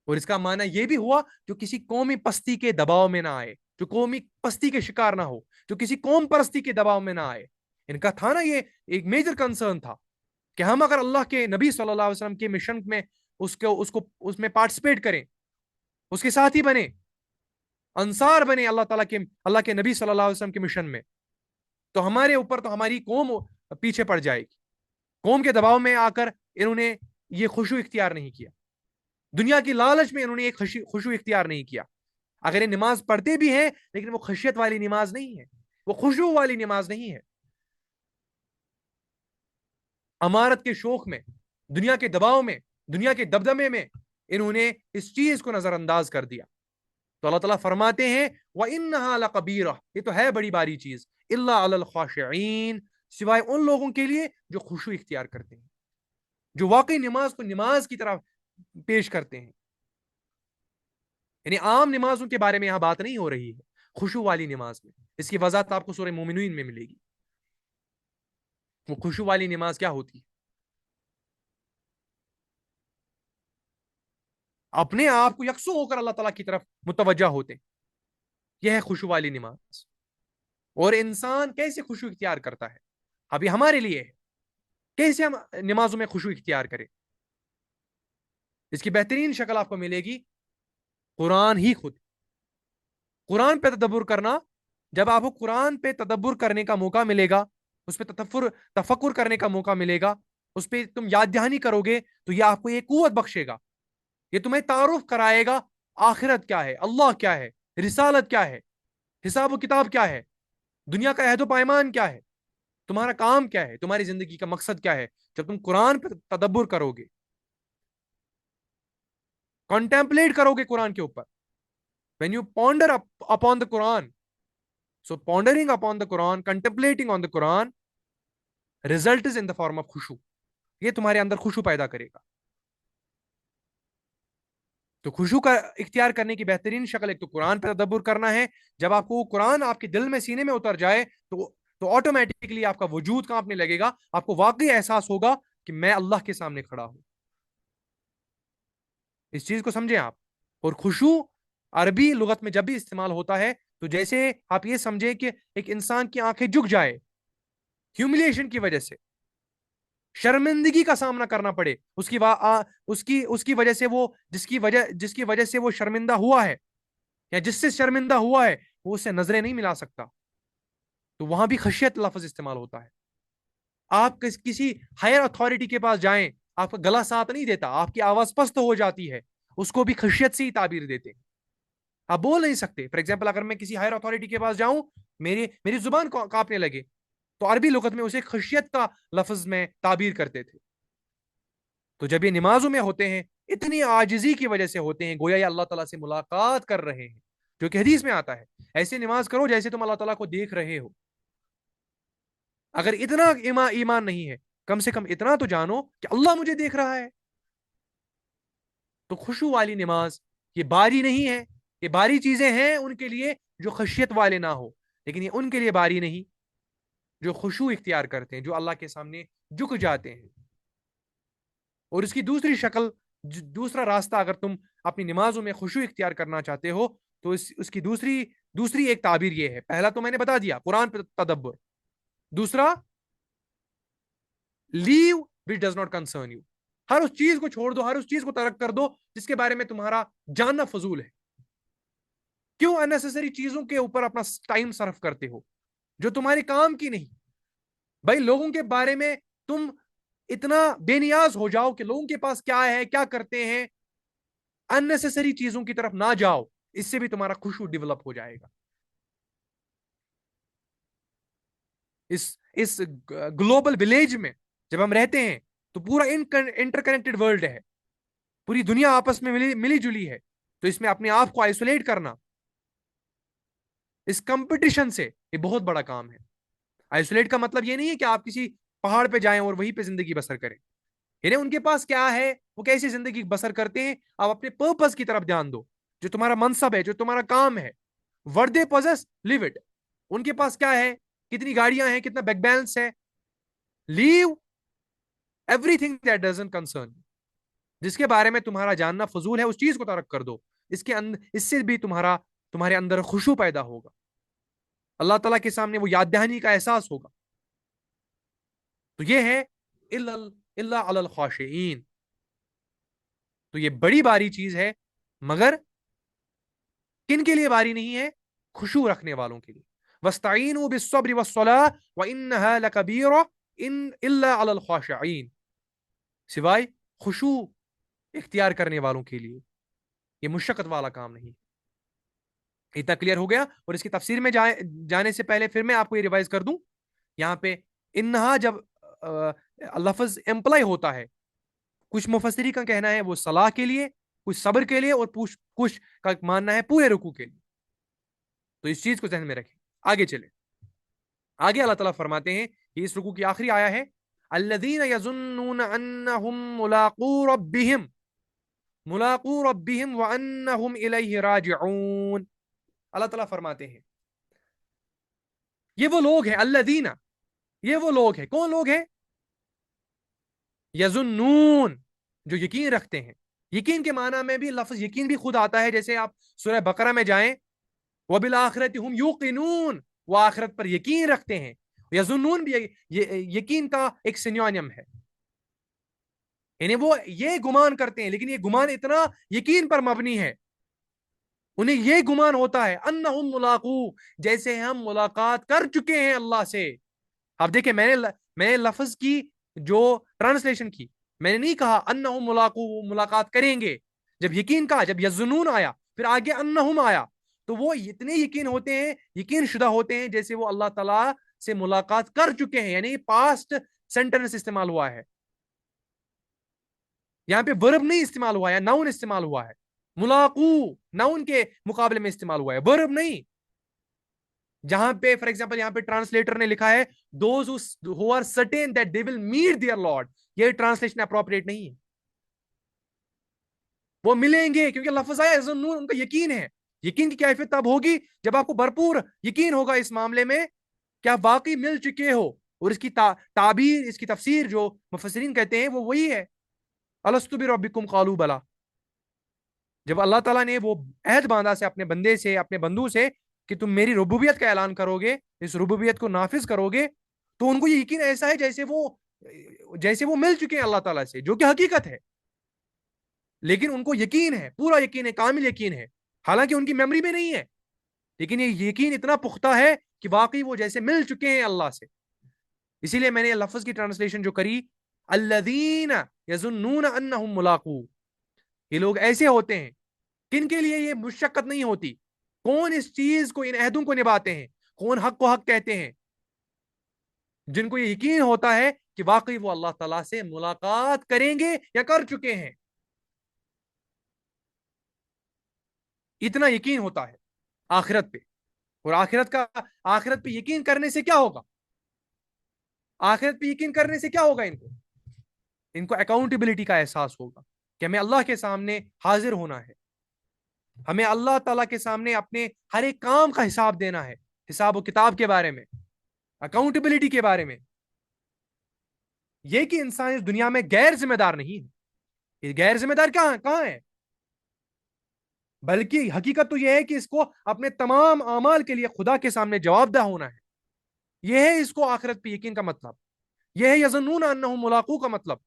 اور اس کا معنی یہ بھی ہوا جو کسی قومی پستی کے دباؤ میں نہ آئے, جو قومی پستی کے شکار نہ ہو, جو کسی قوم پرستی کے دباؤ میں نہ آئے. ان کا تھا نا یہ ایک میجر کنسرن تھا کہ ہم اگر اللہ کے نبی صلی اللہ علیہ وسلم کے مشن میں اس میں پارٹیسپیٹ کریں, اس کے ساتھی بنے, انصار بنے اللہ کے نبی صلی اللہ علیہ وسلم کے مشن میں, تو ہمارے اوپر تو ہماری قوم پیچھے پڑ جائے گی. قوم کے دباؤ میں آ کر انہوں نے یہ خشوع اختیار نہیں کیا. دنیا کی لالچ میں انہوں نے ایک خشوع اختیار نہیں کیا. اگر یہ نماز پڑھتے بھی ہیں لیکن وہ خشیت والی نماز نہیں ہے, وہ خشوع والی نماز نہیں ہے. امارت کے شوق میں, دنیا کے دباؤ میں, دنیا کے دبدبے میں انہوں نے اس چیز کو نظر انداز کر دیا. تو اللہ تعالیٰ فرماتے ہیں وَإِنَّهَا لَكَبِيرَةٌ, یہ تو ہے بڑی باری چیز. إِلَّا عَلَى الْخَاشِعِينَ, سوائے ان لوگوں کے لیے جو خشوع اختیار کرتے ہیں, جو واقعی نماز کو نماز کی طرف پیش کرتے ہیں. یعنی عام نمازوں کے بارے میں یہاں بات نہیں ہو رہی ہے, خشوع والی نماز میں. اس کی وضاحت آپ کو سورہ مومنون میں ملے گی. وہ خشوع والی نماز کیا ہوتی ہے؟ اپنے آپ کو یکسو ہو کر اللہ تعالیٰ کی طرف متوجہ ہوتے ہیں, یہ ہے خشوع والی نماز. اور انسان کیسے خشوع اختیار کرتا ہے, ابھی ہمارے لیے ہے کیسے ہم نمازوں میں خشوع اختیار کریں. اس کی بہترین شکل آپ کو ملے گی قرآن ہی خود. قرآن پہ تدبر کرنا, جب آپ کو قرآن پہ تدبر کرنے کا موقع ملے گا, اس پہ تفکر کرنے کا موقع ملے گا, اس پہ تم یاد دہانی کرو گے, تو یہ آپ کو ایک قوت بخشے گا. یہ تمہیں تعارف کرائے گا آخرت کیا ہے, اللہ کیا ہے, رسالت کیا ہے, حساب و کتاب کیا ہے, دنیا کا عہد و پیمان کیا ہے, تمہارا کام کیا ہے, تمہاری زندگی کا مقصد کیا ہے. جب تم قرآن پہ تدبر کرو گے, کنٹمپلیٹ کرو گے قرآن کے اوپر, when you ponder upon the Quran, so pondering upon the Quran, contemplating on the Quran, result is in the form of khushu. یہ تمہارے اندر خوشو پیدا کرے گا. تو خوشو کا اختیار کرنے کی بہترین شکل ایک تو قرآن پہ تدبر کرنا ہے. جب آپ کو قرآن آپ کے دل میں سینے میں اتر جائے تو آٹومیٹکلی آپ کا وجود کانپنے لگے گا. آپ کو واقعی احساس ہوگا کہ میں اللہ کے سامنے کھڑا ہوں. اس چیز کو سمجھیں آپ. اور خوشو عربی لغت میں جب بھی استعمال ہوتا ہے تو جیسے آپ یہ سمجھیں کہ ایک انسان کی آنکھیں جھک جائے ہیوملیشن کی وجہ سے, شرمندگی کا سامنا کرنا پڑے, اس کی وجہ سے وہ جس کی وجہ سے وہ شرمندہ ہوا ہے یا جس سے شرمندہ ہوا ہے وہ اسے نظریں نہیں ملا سکتا. تو وہاں بھی خشیت لفظ استعمال ہوتا ہے. آپ کسی ہائر اتھارٹی کے پاس جائیں, آپ کا گلا ساتھ نہیں دیتا, آپ کی آواز پست ہو جاتی ہے, اس کو بھی خشیت سے ہی تعبیر دیتے ہیں. آپ بول نہیں سکتے. فار ایگزامپل اگر میں کسی ہائر اتھارٹی کے پاس جاؤں, میری زبان کانپنے لگے, تو عربی لغت میں اسے خشیت کا لفظ میں تعبیر کرتے تھے. تو جب یہ نمازوں میں ہوتے ہیں اتنی عاجزی کی وجہ سے ہوتے ہیں, گویا یہ اللہ تعالیٰ سے ملاقات کر رہے ہیں, جو کہ حدیث میں آتا ہے ایسے نماز کرو جیسے تم اللہ تعالیٰ کو دیکھ رہے ہو. اگر اتنا ایمان نہیں ہے, کم سے کم اتنا تو جانو کہ اللہ مجھے دیکھ رہا ہے. تو خشوع والی نماز یہ باری نہیں ہے. یہ باری چیزیں ہیں ان کے لیے جو خشیت والے نہ ہو, لیکن یہ ان کے لیے باری نہیں جو خشوع اختیار کرتے ہیں, جو اللہ کے سامنے جھک جاتے ہیں. اور اس کی دوسری شکل, دوسرا راستہ, اگر تم اپنی نمازوں میں خشوع اختیار کرنا چاہتے ہو تو اس کی دوسری ایک تعبیر یہ ہے. پہلا تو میں نے بتا دیا, قرآن پہ تدبر. دوسرا, لیو which does not concern you. ہر اس چیز کو چھوڑ دو, ہر اس چیز کو ترک کر دو جس کے بارے میں تمہارا جاننا فضول ہے. کیوں انیسیسری چیزوں کے اوپر اپنا ٹائم صرف کرتے ہو جو تمہارے کام کی نہیں؟ بھائی لوگوں کے بارے میں تم اتنا بے نیاز ہو جاؤ کہ لوگوں کے پاس کیا ہے, کیا کرتے ہیں, انیسیسری چیزوں کی طرف نہ جاؤ. اس سے بھی تمہارا خشوع ڈیولپ ہو جائے گا. اس گلوبل ولیج میں جب ہم رہتے ہیں تو پورا انٹر کنیکٹڈ ورلڈ ہے, پوری دنیا آپس میں ملی جلی ہے. تو اس میں اپنے آپ کو آئسولیٹ کرنا اس کمپٹیشن سے یہ بہت بڑا کام ہے. آئسولیٹ کا مطلب یہ نہیں ہے کہ آپ کسی پہاڑ پہ جائیں اور وہیں پہ زندگی بسر کریں. یعنی ان کے پاس کیا ہے, وہ کیسی زندگی بسر کرتے ہیں, آپ اپنے پرپس کی طرف دھیان دو. جو تمہارا منصب ہے, جو تمہارا کام ہے, what they possess, live it. ان کے پاس کیا ہے, کتنی گاڑیاں ہیں, کتنا بینک بیلنس ہے, leave everything that doesn't concern you. جس کے بارے میں تمہارا جاننا فضول ہے اس چیز کو ترک کر دو. اس سے بھی تمہارے اندر خشوع پیدا ہوگا, اللہ تعالیٰ کے سامنے وہ یاد دہانی کا احساس ہوگا. تو یہ ہے اللہ علی الخاشعین. تو یہ بڑی باری چیز ہے, مگر کن کے لیے باری نہیں ہے؟ خشوع رکھنے والوں کے لیے. وَاسْتَعِينُوا بِالصَّبْرِ وَالصَّلَاةِ وَإِنَّهَا لَكَبِيرَةٌ إِلَّا عَلَى الْخَاشِعِينَ. سوائے خشوع اختیار کرنے والوں کے لیے یہ مشقت والا کام نہیں. اتنا کلیئر ہو گیا. اور اس کی تفسیر میں جانے سے پہلے پھر میں آپ کو یہ ریوائز کر دوں. یہاں پہ انہا جب لفظ امپلائی ہوتا ہے, کچھ مفسری کا کہنا ہے وہ صلاح کے لیے, کچھ صبر کے لیے, اور کچھ کا ماننا ہے پورے رکوع کے لیے. تو اس چیز کو ذہن میں رکھیں. آگے چلیں. آگے اللہ تعالیٰ فرماتے ہیں, یہ اس رکوع کی آخری آیا ہے, الذین یظنون انہم ملاقو ربہم وانہم الیہ راجعون. اللہ تعالیٰ فرماتے ہیں یہ وہ لوگ ہیں, الذین, یہ وہ لوگ ہیں. کون لوگ ہیں؟ یظنون, جو یقین رکھتے ہیں. یقین کے معنی میں بھی لفظ یقین بھی خود آتا ہے. جیسے آپ سورہ بقرہ میں جائیں, وَبِالْآخِرَةِ هُمْ يُوقِنُونَ, وہ آخرت پر یقین رکھتے ہیں. یظنون بھی یقین کا ایک سینونیم ہے, یعنی وہ یہ گمان کرتے ہیں, لیکن یہ گمان اتنا یقین پر مبنی ہے, انہیں یہ گمان ہوتا ہے انہم ملاقو, جیسے ہم ملاقات کر چکے ہیں اللہ سے. اب دیکھیں, میں نے لفظ کی جو ٹرانسلیشن کی, میں نے نہیں کہا انہم ملاقو, ملاقات کریں گے. جب یقین کہا, جب یظنون آیا, پھر آگے انہم آیا, تو وہ اتنے یقین ہوتے ہیں, یقین شدہ ہوتے ہیں جیسے وہ اللہ تعالیٰ سے ملاقات کر چکے ہیں. یعنی پاسٹ سینٹنس استعمال ہوا ہے, یہاں پہ ورب نہیں استعمال ہوا ہے, ناؤن استعمال ہوا ہے. ملاقو ناؤن کے مقابلے میں استعمال ہوا ہے، ورب نہیں. جہاں پہ فار ایگزامپل یہاں پہ ٹرانسلیٹر نے لکھا ہے those who are certain that they will meet their Lord، یہ ٹرانسلیشن اپروپریٹ نہیں ہے. وہ ملیں گے کیونکہ لفظ آیا یظنون، ان کا یقین ہے. یقین کی کیفیت تب ہوگی جب آپ کو بھرپور یقین ہوگا اس معاملے میں کہ آپ واقعی مل چکے ہو. اور اس کی تعبیر، اس کی تفسیر جو مفسرین کہتے ہیں وہ وہی ہے، الستو بربکم قالوا بلا. جب اللہ تعالیٰ نے وہ عہد باندھا سے اپنے بندے سے، اپنے بندو سے، کہ تم میری ربوبیت کا اعلان کرو گے، اس ربوبیت کو نافذ کرو گے، تو ان کو یہ یقین ایسا ہے جیسے وہ مل چکے ہیں اللہ تعالیٰ سے، جو کہ حقیقت ہے. لیکن ان کو یقین ہے، پورا یقین ہے، کامل یقین ہے، حالانکہ ان کی میموری میں نہیں ہے، لیکن یہ یقین اتنا پختہ ہے کہ واقعی وہ جیسے مل چکے ہیں اللہ سے. اسی لیے میں نے لفظ کی ٹرانسلیشن جو کری، الذین یظنون انہم ملاقو، یہ لوگ ایسے ہوتے ہیں کن کے لیے یہ مشقت نہیں ہوتی. کون اس چیز کو، ان عہدوں کو نبھاتے ہیں، کون حق کو حق کہتے ہیں، جن کو یہ یقین ہوتا ہے کہ واقعی وہ اللہ تعالیٰ سے ملاقات کریں گے یا کر چکے ہیں. اتنا یقین ہوتا ہے آخرت پہ. اور آخرت پہ یقین کرنے سے کیا ہوگا؟ آخرت پہ یقین کرنے سے کیا ہوگا؟ ان کو اکاؤنٹیبلٹی کا احساس ہوگا کہ ہمیں اللہ کے سامنے حاضر ہونا ہے، ہمیں اللہ تعالیٰ کے سامنے اپنے ہر ایک کام کا حساب دینا ہے، حساب و کتاب کے بارے میں، اکاؤنٹیبلٹی کے بارے میں. یہ کہ انسان اس دنیا میں غیر ذمہ دار نہیں ہے. یہ غیر ذمہ دار کہاں ہے؟ بلکہ حقیقت تو یہ ہے کہ اس کو اپنے تمام اعمال کے لیے خدا کے سامنے جواب دہ ہونا ہے. یہ ہے اس کو آخرت پہ یقین کا مطلب، یہ ہے یظنون انہم ملاقو کا مطلب.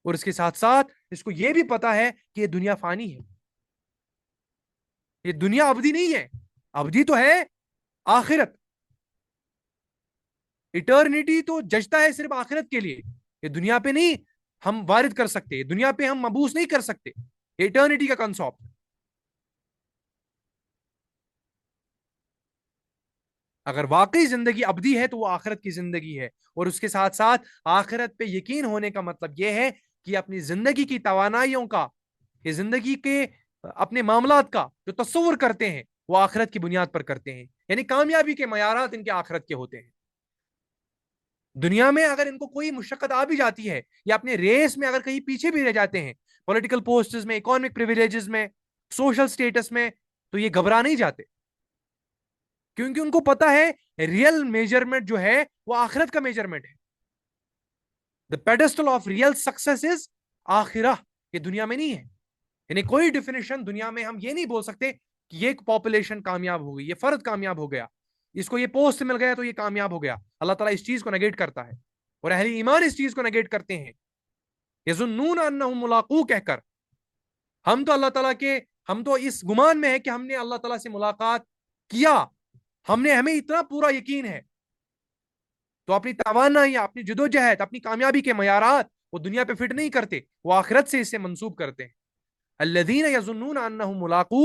اور اس کے ساتھ ساتھ اس کو یہ بھی پتا ہے کہ یہ دنیا فانی ہے، یہ دنیا ابدی نہیں ہے. ابدی تو ہے آخرت، ایٹرنیٹی تو ججتا ہے صرف آخرت کے لیے. یہ دنیا پہ نہیں ہم وارد کر سکتے، دنیا پہ ہم مبعوث نہیں کر سکتے. ایٹرنیٹی کا کنسپٹ. اگر واقعی زندگی ابدی ہے تو وہ آخرت کی زندگی ہے. اور اس کے ساتھ ساتھ آخرت پہ یقین ہونے کا مطلب یہ ہے کہ اپنی زندگی کی توانائیوں کا، یہ زندگی کے اپنے معاملات کا جو تصور کرتے ہیں وہ آخرت کی بنیاد پر کرتے ہیں. یعنی کامیابی کے معیارات ان کے آخرت کے ہوتے ہیں. دنیا میں اگر ان کو کوئی مشقت آ بھی جاتی ہے یا اپنے ریس میں اگر کہیں پیچھے بھی رہ جاتے ہیں، پولیٹیکل پوسٹز میں، اکانومک پریویلیجز میں، سوشل سٹیٹس میں، تو یہ گھبرا نہیں جاتے، کیونکہ ان کو پتا ہے ریئل میجرمنٹ جو ہے وہ آخرت کا میجرمنٹ ہے. The pedestal of real success is آخرہ، یہ دنیا میں نہیں ہے. یعنی کوئی ڈیفینیشن دنیا میں ہم یہ نہیں بول سکتے کہ یہ پاپولیشن کامیاب ہو گئی، یہ فرد کامیاب ہو گیا، اس کو یہ پوسٹ مل گیا تو یہ کامیاب ہو گیا. اللہ تعالیٰ اس چیز کو نگیٹ کرتا ہے، اور اہل ایمان اس چیز کو نگیٹ کرتے ہیں. یظنون انہم ملاقو کہہ کر ہم تو اس گمان میں ہے کہ ہم نے اللہ تعالیٰ سے ملاقات کیا، ہمیں اتنا پورا یقین ہے. تو اپنی توانائی، اپنی جدوجہد، اپنی کامیابی کے معیارات وہ دنیا پہ فٹ نہیں کرتے، وہ آخرت سے اسے منسوب کرتے ہیں. الذین یظنون انہم ملاقو،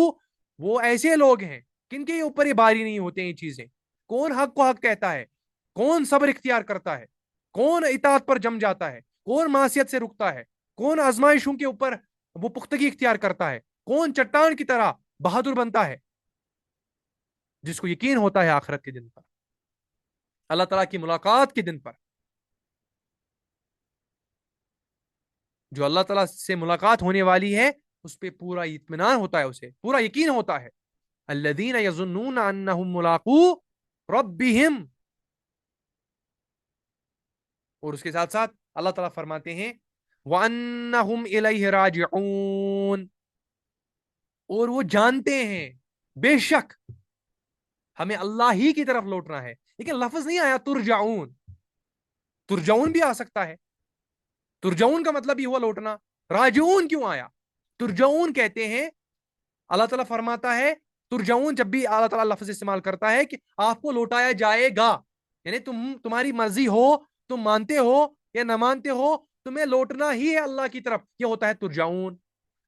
وہ ایسے لوگ ہیں کن کے اوپر یہ باری نہیں ہوتے یہ چیزیں. کون حق کو حق کہتا ہے، کون صبر اختیار کرتا ہے، کون اطاعت پر جم جاتا ہے، کون معصیت سے رکتا ہے، کون آزمائشوں کے اوپر وہ پختگی اختیار کرتا ہے، کون چٹان کی طرح بہادر بنتا ہے. جس کو یقین ہوتا ہے آخرت کے دن پر، اللہ تعالیٰ کی ملاقات کے دن پر، جو اللہ تعالیٰ سے ملاقات ہونے والی ہے اس پہ پورا اطمینان ہوتا ہے، اسے پورا یقین ہوتا ہے. الذین یظنون انہم ملاقو ربہم. اور اس کے ساتھ ساتھ اللہ تعالیٰ فرماتے ہیں وَأَنَّهُمْ إِلَيْهِ رَاجِعُونَ، اور وہ جانتے ہیں بے شک ہمیں اللہ ہی کی طرف لوٹنا ہے. لیکن لفظ نہیں آیا ترجعون. ترجعون بھی آ سکتا ہے، ترجعون کا مطلب ہی ہوا لوٹنا. راجعون کیوں آیا؟ ترجعون کہتے ہیں، اللہ تعالیٰ فرماتا ہے ترجعون جب بھی اللہ تعالیٰ لفظ استعمال کرتا ہے کہ آپ کو لوٹایا جائے گا، یعنی تمہاری مرضی ہو، تم مانتے ہو یا نہ مانتے ہو، تمہیں لوٹنا ہی ہے اللہ کی طرف. یہ ہوتا ہے ترجعون.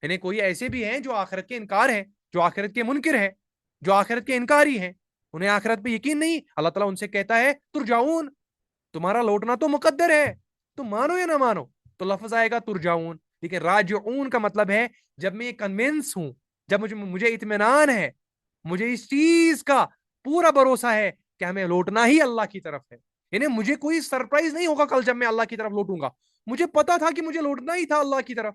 یعنی کوئی ایسے بھی ہیں جو آخرت کے انکار ہے، جو آخرت کے منکر ہے، جو آخرت کے انکاری ہیں، انہیں آخرت پہ یقین نہیں. اللہ تعالیٰ ان سے کہتا ہے ترجعون، تمہارا لوٹنا تو مقدر ہے، تم مانو یا نہ مانو. تو لفظ آئے گا ترجعون. لیکن راجعون کا مطلب ہے جب میں کنونس ہوں، جب مجھے اطمینان ہے، مجھے اس چیز کا پورا بھروسہ ہے کہ ہمیں لوٹنا ہی اللہ کی طرف ہے. یعنی مجھے کوئی سرپرائز نہیں ہوگا کل جب میں اللہ کی طرف لوٹوں گا. مجھے پتا تھا کہ مجھے لوٹنا ہی تھا اللہ کی طرف.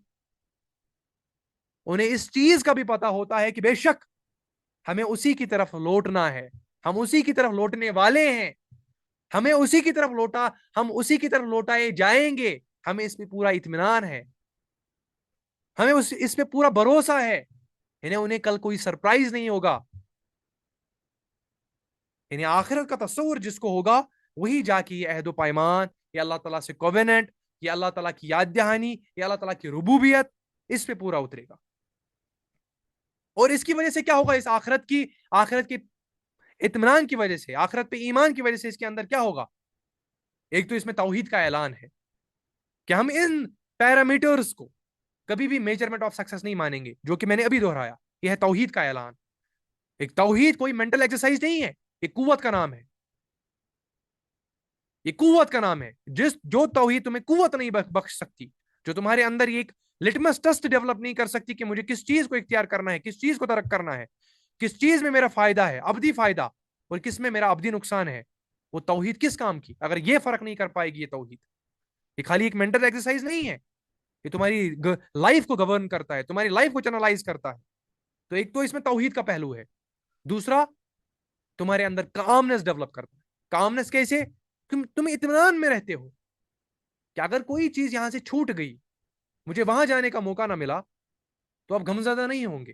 انہیں اس چیز کا بھی پتا ہوتا ہے کہ بے شک ہمیں اسی کی طرف لوٹنا ہے، ہم اسی کی طرف لوٹنے والے ہیں، ہمیں اسی کی طرف ہم اسی کی طرف لوٹائے جائیں گے. ہمیں اس پہ پورا اطمینان ہے، ہمیں اس پہ پورا بھروسہ ہے. انہیں کل کوئی سرپرائز نہیں ہوگا. یعنی آخرت کا تصور جس کو ہوگا وہی جا کے یہ عہد و پیمان، یہ اللہ تعالیٰ سے کووننٹ، یہ اللہ تعالیٰ کی یاد دہانی، یہ اللہ تعالیٰ کی ربوبیت، اس پہ پورا اترے گا. اور اس کی وجہ سے کیا ہوگا؟ اس آخرت کی اطمینان کی وجہ سے، آخرت پہ ایمان کی وجہ سے اس کے اندر کیا ہوگا؟ ایک تو اس میں توحید کا اعلان ہے کہ ہم ان پیرامیٹرز کو کبھی بھی میجرمنٹ آف سکسیس نہیں مانیں گے، جو کہ میں نے ابھی دہرایا. یہ ہے توحید کا اعلان. ایک توحید کوئی مینٹل ایکسرسائز نہیں ہے، یہ قوت کا نام ہے. یہ قوت کا نام ہے. جو توحید تمہیں قوت نہیں بخش سکتی، جو تمہارے اندر ایک لٹمس ٹیسٹ ڈیولپ نہیں کر سکتی کہ مجھے کس چیز کو اختیار کرنا ہے، کس چیز کو ترک کرنا ہے، کس چیز میں میرا فائدہ ہے، ابدی فائدہ، اور کس میں میرا ابدی نقصان ہے، وہ توحید کس کام کی؟ اگر یہ فرق نہیں کر پائے گی یہ توحید. یہ خالی ایک مینٹل ایکسرسائز نہیں ہے، یہ تمہاری لائف کو گورن کرتا ہے، تمہاری لائف کو چینلائز کرتا ہے. تو ایک تو اس میں توحید کا پہلو ہے. دوسرا، تمہارے اندر کامنس ڈیولپ کرتا ہے. کامنس کیسے؟ تم اطمینان میں رہتے ہو کہ اگر کوئی چیز یہاں سے چھوٹ گئی، مجھے وہاں جانے کا موقع نہ ملا، تو آپ غمزدہ نہیں ہوں گے.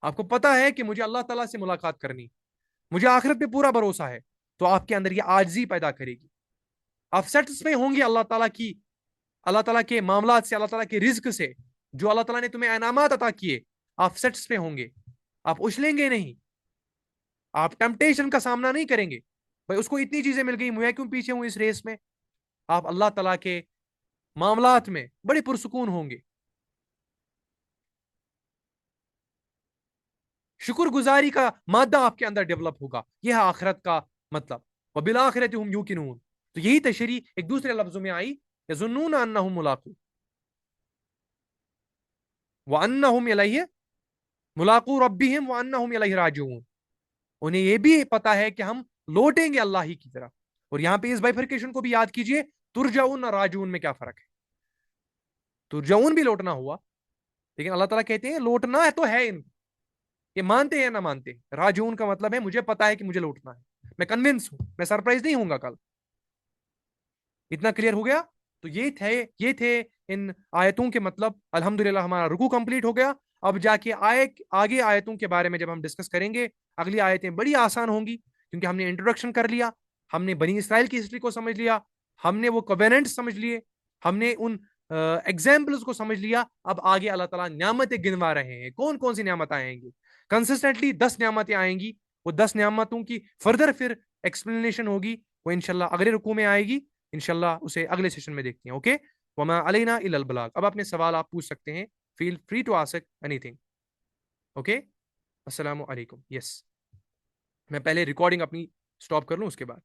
آپ کو پتا ہے کہ مجھے اللہ تعالیٰ سے ملاقات کرنی، مجھے آخرت پہ پورا بھروسہ ہے. تو آپ کے اندر یہ عاجزی پیدا کرے گی. آپ سیٹسفائی ہوں گے اللہ تعالیٰ کے معاملات سے، اللہ تعالیٰ کے رزق سے، جو اللہ تعالیٰ نے تمہیں انعامات عطا کیے. آپ سیٹسفائی ہوں گے، آپ اچھلیں گے نہیں، آپ ٹیمپٹیشن کا سامنا نہیں کریں گے. بھائی اس کو اتنی چیزیں مل گئی، میں کیوں پیچھے ہوں اس ریس میں؟ آپ اللہ تعالیٰ کے معاملات میں بڑے پرسکون ہوں گے. شکر گزاری کا مادہ آپ کے اندر ڈیولپ ہوگا. یہ ہے آخرت کا مطلب. وبالآخرۃ هم یوقنون. تو یہی تشریح ایک دوسرے لفظوں میں آئی، یظنون انہم ملاقو وانہم الیہ ملاقو ربہم وانہم الیہ راجعون. انہیں یہ بھی پتا ہے کہ ہم لوٹیں گے اللہ ہی کی طرف. اور یہاں پہ اس بائفرکیشن کو بھی یاد کیجئے، ترجعون اور راجعون میں کیا فرق ہے؟ ترجعون بھی لوٹنا ہوا، لیکن اللہ تعالیٰ کہتے ہیں لوٹنا ہے تو ہے ان کو، یہ مانتے ہیں نہ مانتے. راجعون کا مطلب ہے مجھے پتا ہے کہ مجھے لوٹنا ہے، میں کنونس ہوں، میں سرپرائز نہیں ہوں گا کل. اتنا کلیئر ہو گیا؟ تو یہ تھے ان آیتوں کے مطلب. الحمدللہ ہمارا رکوع کمپلیٹ ہو گیا. اب جا کے آگے آیتوں کے بارے میں جب ہم ڈسکس کریں گے، اگلی آیتیں بڑی آسان ہوں گی، کیونکہ ہم نے انٹروڈکشن کر لیا، ہم نے بنی اسرائیل کی ہسٹری کو سمجھ لیا، ہم نے وہ کووننٹ سمجھ لیے، ہم نے ان ایگزامپلز کو سمجھ لیا. اب آگے اللہ تعالیٰ نعمتیں گنوا رہے ہیں. کون کون سی نعمتیں آئیں گی؟ کنسسٹنٹلی 10 نعمتیں آئیں گی. وہ 10 نعمتوں کی فردر پھر ایکسپلینیشن ہوگی، وہ انشاءاللہ اگلے رکوع میں آئے گی. انشاءاللہ اسے اگلے سیشن میں دیکھتے ہیں. اوکے، وما علینا الا البلاغ. اب اپنے سوال آپ پوچھ سکتے ہیں. فیل فری ٹو آسک اینی تھنگ. اوکے، السلام علیکم. یس، میں پہلے ریکارڈنگ اپنی سٹاپ کر لوں، اس کے بعد